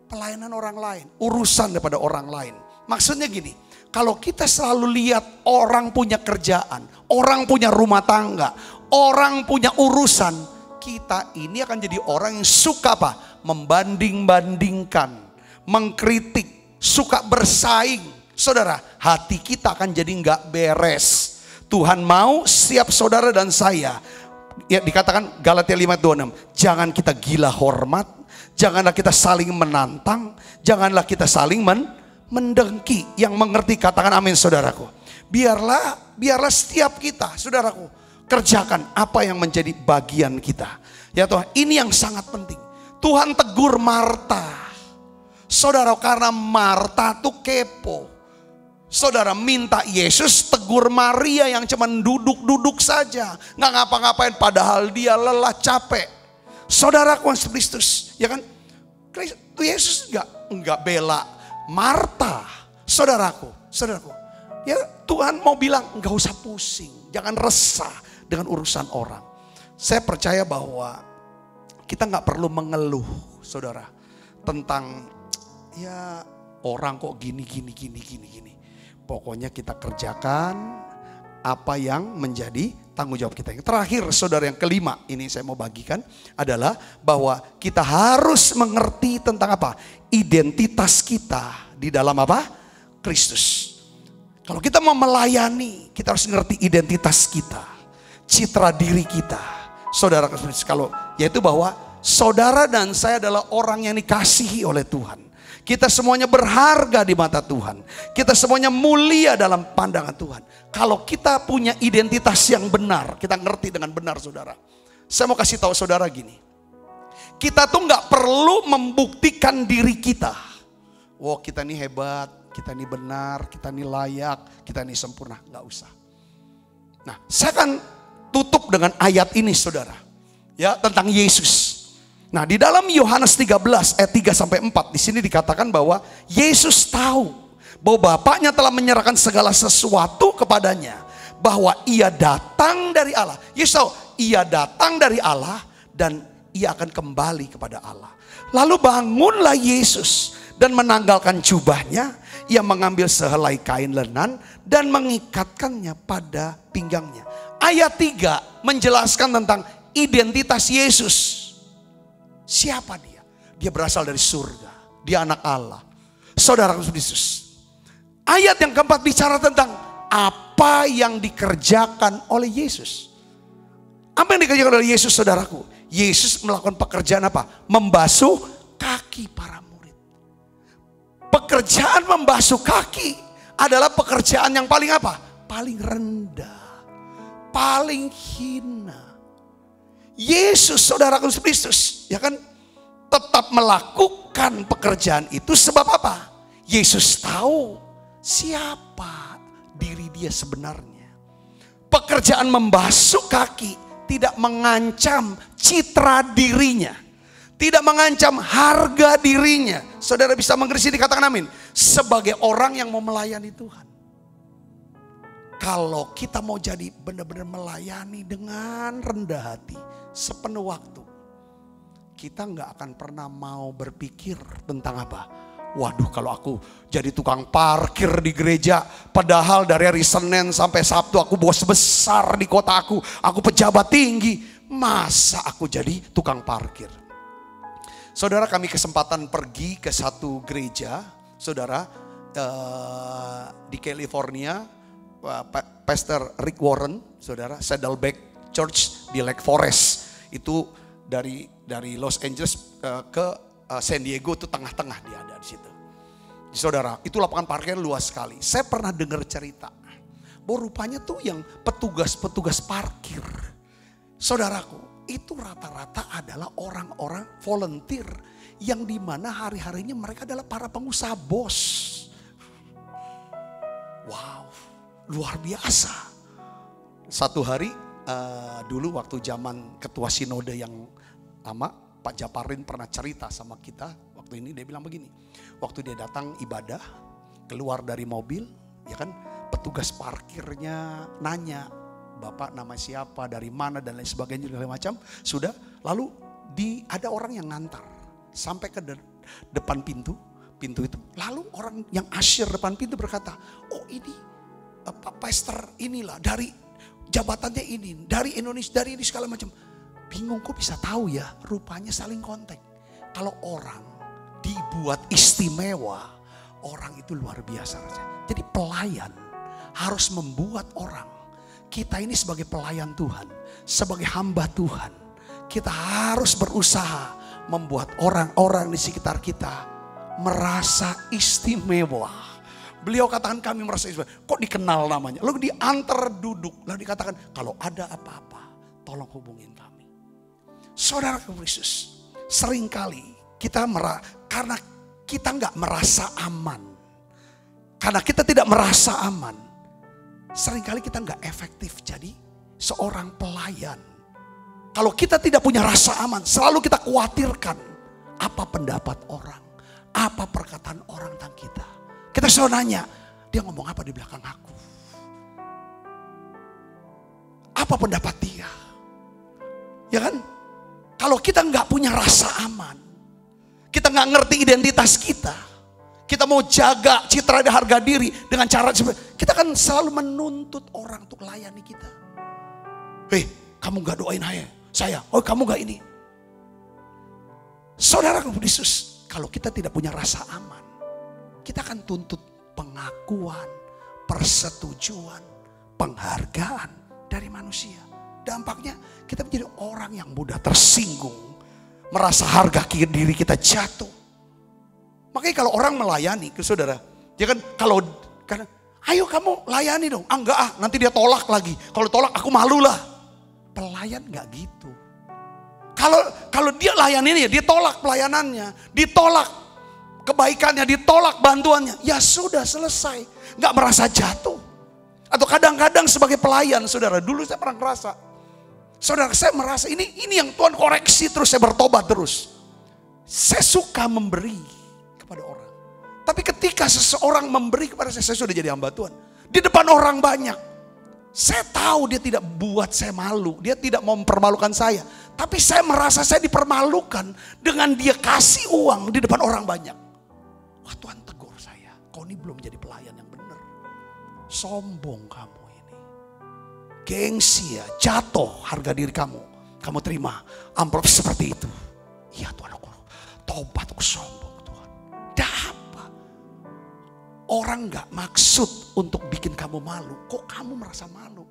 pelayanan orang lain. Urusan daripada orang lain. Maksudnya gini, kalau kita selalu lihat orang punya kerjaan, orang punya rumah tangga, orang punya urusan, kita ini akan jadi orang yang suka apa? Membanding-bandingkan, mengkritik, suka bersaing. Saudara, hati kita akan jadi nggak beres. Tuhan mau setiap saudara dan saya, ya dikatakan Galatia 5:26, jangan kita gila hormat, janganlah kita saling menantang, janganlah kita saling mendengki. Yang mengerti katakan amin saudaraku. biarlah setiap kita, saudaraku, kerjakan apa yang menjadi bagian kita. Ya Tuhan, ini yang sangat penting. Tuhan tegur Marta. Saudara, karena Marta tuh kepo. Saudara minta Yesus tegur Maria yang cuman duduk-duduk saja. Nggak ngapa-ngapain padahal dia lelah capek. Saudara Kristus, ya kan? Yesus nggak bela Marta. Saudaraku. Ya Tuhan mau bilang nggak usah pusing. Jangan resah dengan urusan orang. Saya percaya bahwa kita nggak perlu mengeluh, saudara, tentang ya orang kok gini. Pokoknya kita kerjakan apa yang menjadi tanggung jawab kita. Yang terakhir, saudara, yang kelima, ini saya mau bagikan adalah bahwa kita harus mengerti tentang apa? Identitas kita di dalam apa? Kristus. Kalau kita mau melayani, kita harus mengerti identitas kita, citra diri kita. Saudara, kalau yaitu bahwa saudara dan saya adalah orang yang dikasihi oleh Tuhan. Kita semuanya berharga di mata Tuhan. Kita semuanya mulia dalam pandangan Tuhan. Kalau kita punya identitas yang benar, kita ngerti dengan benar, saudara. Saya mau kasih tahu saudara gini. Kita tuh nggak perlu membuktikan diri kita. Wah, kita ini hebat, kita ini benar, kita ini layak, kita ini sempurna. Nggak usah. Nah, saya akan tutup dengan ayat ini, saudara. Ya, tentang Yesus. Nah, di dalam Yohanes 13 ayat 3 sampai 4 di sini dikatakan bahwa Yesus tahu bahwa Bapaknya telah menyerahkan segala sesuatu kepadanya, bahwa ia datang dari Allah. Yesus tahu ia datang dari Allah dan ia akan kembali kepada Allah. Lalu bangunlah Yesus dan menanggalkan jubahnya, ia mengambil sehelai kain lenan dan mengikatkannya pada pinggangnya. Ayat 3 menjelaskan tentang identitas Yesus. Siapa dia? Dia berasal dari surga. Dia anak Allah. Saudara Yesus. Ayat yang keempat bicara tentang apa yang dikerjakan oleh Yesus. Apa yang dikerjakan oleh Yesus, saudaraku? Yesus melakukan pekerjaan apa? Membasuh kaki para murid. Pekerjaan membasuh kaki adalah pekerjaan yang paling apa? Paling rendah. Paling hina. Yesus, saudara Kristus, ya kan, tetap melakukan pekerjaan itu sebab apa? Yesus tahu siapa diri dia sebenarnya. Pekerjaan membasuh kaki tidak mengancam citra dirinya, tidak mengancam harga dirinya. Saudara bisa mengerti, dikatakan amin. Sebagai orang yang mau melayani Tuhan. Kalau kita mau jadi benar-benar melayani dengan rendah hati, sepenuh waktu, kita nggak akan pernah mau berpikir tentang apa. Waduh, kalau aku jadi tukang parkir di gereja, padahal dari hari Senin sampai Sabtu aku bos besar di kota aku pejabat tinggi, masa aku jadi tukang parkir? Saudara, kami kesempatan pergi ke satu gereja, saudara, di California. Pastor Rick Warren, saudara, Saddleback Church di Lake Forest. Itu dari Los Angeles ke San Diego, itu tengah-tengah dia ada di situ. Saudara, itu lapangan parkir luas sekali. Saya pernah dengar cerita bahwa rupanya tuh yang petugas parkir, saudaraku, itu rata-rata adalah orang-orang volunteer yang dimana hari-harinya mereka adalah para pengusaha bos. Wow. Luar biasa. Satu hari dulu waktu zaman ketua sinode yang lama, Pak Japarin pernah cerita sama kita. Waktu ini dia bilang begini. Waktu dia datang ibadah, keluar dari mobil, ya kan, petugas parkirnya nanya, Bapak nama siapa, dari mana dan lain sebagainya segala macam. Sudah, lalu ada orang yang ngantar sampai ke depan pintu itu. Lalu orang yang asyir depan pintu berkata, oh ini pastor inilah, dari jabatannya ini, dari Indonesia, dari ini segala macam. Bingung kok bisa tahu ya, rupanya saling kontak. Kalau orang dibuat istimewa, orang itu luar biasa. Jadi pelayan harus membuat orang. Kita ini sebagai pelayan Tuhan, sebagai hamba Tuhan, kita harus berusaha membuat orang-orang di sekitar kita merasa istimewa, Beliau katakan kami merasa kok dikenal namanya. Lalu diantar duduk. Lalu dikatakan kalau ada apa-apa tolong hubungin kami. Saudara Kristus, seringkali kita karena kita nggak merasa aman. Karena kita tidak merasa aman. Seringkali kita nggak efektif jadi seorang pelayan. Kalau kita tidak punya rasa aman, selalu kita khawatirkan apa pendapat orang, apa perkataan orang tentang kita. Kita selalu nanya, dia ngomong apa di belakang aku? Apa pendapat dia? Ya kan? Kalau kita nggak punya rasa aman, kita nggak ngerti identitas kita, kita mau jaga citra dan harga diri dengan cara kita kan selalu menuntut orang untuk layani kita. Hei, kamu nggak doain saya? Oh, kamu nggak ini? Saudara Yesus, kalau kita tidak punya rasa aman, kita akan tuntut pengakuan, persetujuan, penghargaan dari manusia. Dampaknya kita menjadi orang yang mudah tersinggung, merasa harga diri kita jatuh. Makanya kalau orang melayani ke saudara, ya kan karena ayo kamu layani dong. Ah enggak nanti dia tolak lagi. Kalau tolak aku malu lah. Pelayan enggak gitu. Kalau dia layani ya dia tolak pelayanannya, ditolak kebaikannya, ditolak bantuannya. Ya sudah selesai, enggak merasa jatuh. Atau kadang-kadang sebagai pelayan saudara, dulu saya pernah merasa. Saudara saya merasa ini yang Tuhan koreksi terus, saya bertobat terus. Saya suka memberi kepada orang. Tapi ketika seseorang memberi kepada saya sudah jadi hamba Tuhan. Di depan orang banyak. Saya tahu dia tidak buat saya malu. Dia tidak mau mempermalukan saya. Tapi saya merasa saya dipermalukan dengan dia kasih uang di depan orang banyak. Wah Tuhan tegur saya. Kau ini belum jadi pelayan yang benar. Sombong kamu ini. Gengsi ya, jatuh harga diri kamu. Kamu terima amplop seperti itu. Iya Tuhan aku tobat, aku sombong Tuhan. Dah apa? Orang gak maksud untuk bikin kamu malu. Kok kamu merasa malu?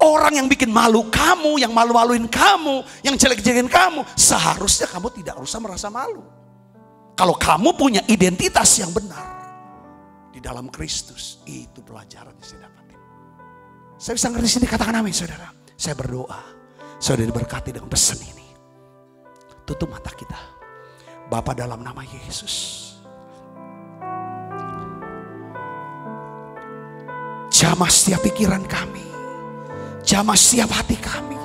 Orang yang bikin malu kamu, yang malu-maluin kamu, yang jelek-jelekin kamu. Seharusnya kamu tidak usah merasa malu. Kalau kamu punya identitas yang benar di dalam Kristus, itu pelajaran yang saya dapatin. Saya bisa ngerti sini, katakan amin saudara. Saya berdoa, saudara diberkati dengan pesan ini. Tutup mata kita. Bapa dalam nama Yesus. Jamah setiap pikiran kami. Jamah setiap hati kami.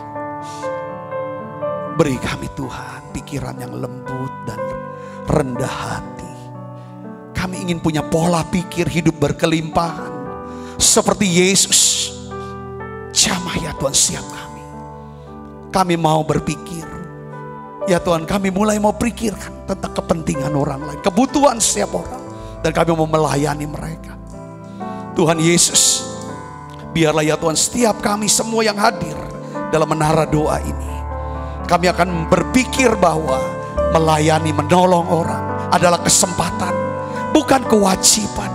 Beri kami Tuhan pikiran yang lembut dan rendah hati. Kami ingin punya pola pikir hidup berkelimpahan. Seperti Yesus. Jamah ya Tuhan setiap kami. Kami mau berpikir. Ya Tuhan kami mulai mau pikirkan tentang kepentingan orang lain. Kebutuhan setiap orang. Dan kami mau melayani mereka. Tuhan Yesus. Biarlah ya Tuhan setiap kami semua yang hadir dalam menara doa ini. Kami akan berpikir bahwa melayani, menolong orang adalah kesempatan. Bukan kewajiban.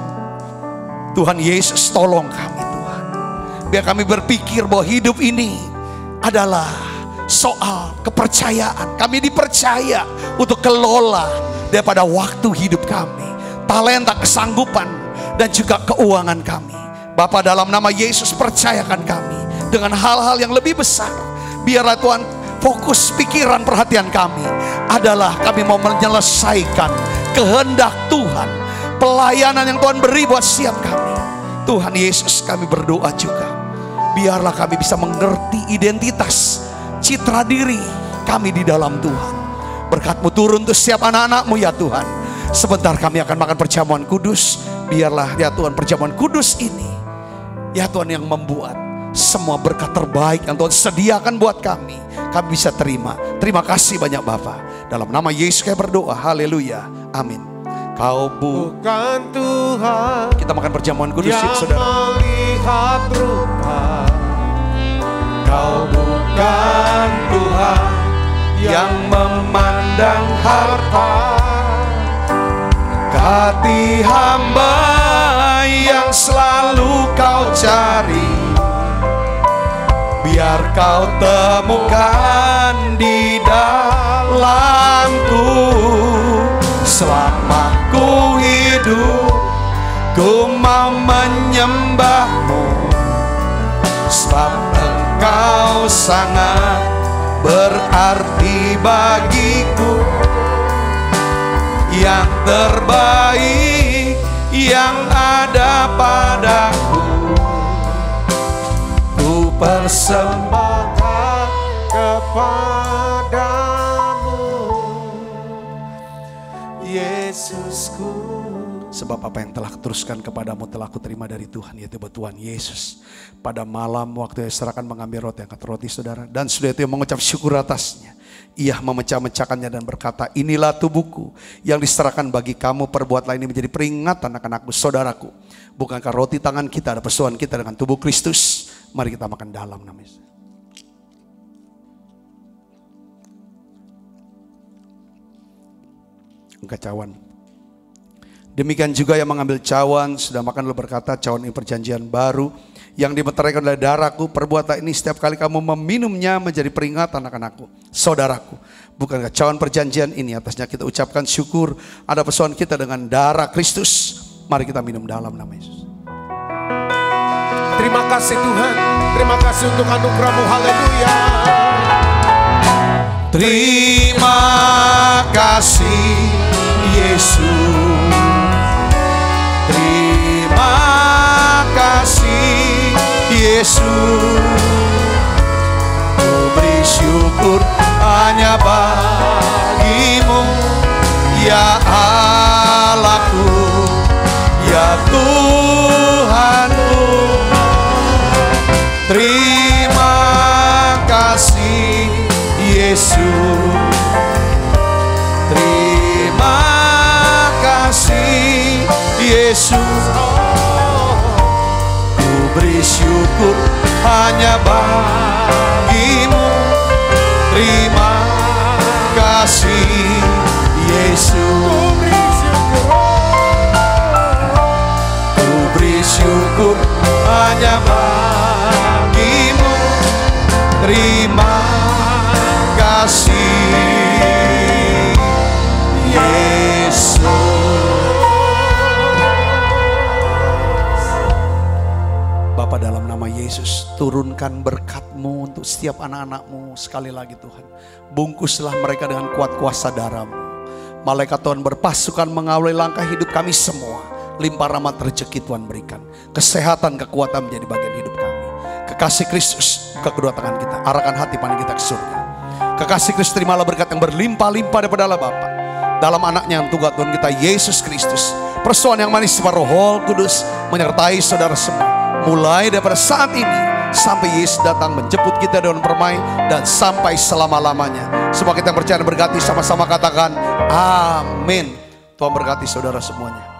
Tuhan Yesus tolong kami Tuhan. Biar kami berpikir bahwa hidup ini adalah soal kepercayaan. Kami dipercaya untuk kelola daripada waktu hidup kami. Talenta, kesanggupan dan juga keuangan kami. Bapa dalam nama Yesus percayakan kami dengan hal-hal yang lebih besar. Biarlah Tuhan fokus pikiran perhatian kami adalah kami mau menyelesaikan kehendak Tuhan. Pelayanan yang Tuhan beri buat setiap kami. Tuhan Yesus kami berdoa juga. Biarlah kami bisa mengerti identitas, citra diri kami di dalam Tuhan. Berkat-Mu turun untuk setiap anak-anak-Mu ya Tuhan. Sebentar kami akan makan perjamuan kudus. Biarlah ya Tuhan perjamuan kudus ini ya Tuhan yang membuat semua berkat terbaik yang Tuhan sediakan buat kami bisa terima. Terima kasih banyak Bapa. Dalam nama Yesus kami berdoa. Haleluya. Amin. Kau bukan Tuhan. Kita makan perjamuan kudus ya saudara. Melihat rupa. Kau bukan Tuhan yang memandang harta. Hati hamba yang selalu kau cari, biar kau temukan di dalamku. Selama ku hidup Ku mau menyembahmu, sebab Engkau sangat berarti bagiku. Yang terbaik yang ada padaku, ku persembahkan kepadamu, Yesusku. Sebab apa yang telah kuteruskan kepadamu telah kuterima dari Tuhan, yaitu Tuhan Yesus. Pada malam waktu Yesus akan mengambil roti, angkat roti saudara, dan sudah itu mengucap syukur atasnya. Ia memecah-mecahkannya dan berkata, inilah tubuhku yang diserahkan bagi kamu, perbuatlah ini menjadi peringatan akan aku, saudaraku. Bukankah roti tangan kita ada persoalan kita dengan tubuh Kristus? Mari kita makan dalam nama Yesus. Angkat cawan. Demikian juga yang mengambil cawan sudah makan lalu berkata, cawan ini perjanjian baru yang dimeteraikan oleh darahku, perbuatlah ini setiap kali kamu meminumnya menjadi peringatan akan aku, saudaraku. Bukankah cawan perjanjian ini atasnya kita ucapkan syukur, ada persoalan kita dengan darah Kristus. Mari kita minum dalam nama Yesus. Terima kasih Tuhan, terima kasih untuk anugerah-Mu, haleluya. Terima kasih Yesus, terima kasih Yesus. Ku beri syukur hanya bagimu, ya Allahku, ya Tuhanku. Terima kasih Yesus, terima kasih Yesus. Ku beri syukur hanya bagimu. Terima kasih Yesus. Ku beri syukur hanya bagimu. Terima kasih Yesus. Bapa, dalam nama Yesus, turunkan berkat-Mu untuk setiap anak-anak-Mu sekali lagi Tuhan. Bungkuslah mereka dengan kuat kuasa darah-Mu. Malaikat Tuhan berpasukan mengawali langkah hidup kami semua. Limpah rahmat rezeki Tuhan berikan. Kesehatan, kekuatan menjadi bagian hidup kami. Kekasih Kristus, buka kedua tangan kita, arahkan hati pandang kita ke surga. Kekasih Kristus, terimalah berkat yang berlimpah-limpah daripada Allah Bapa, dalam anaknya yang tunggal Tuhan kita Yesus Kristus. Persoalan yang manis Roh Kudus menyertai saudara semua, mulai daripada saat ini sampai Yesus datang menjemput kita dengan permai, dan sampai selama-lamanya. Semua kita yang percaya dan berkati sama-sama katakan amin. Tuhan berkati saudara semuanya.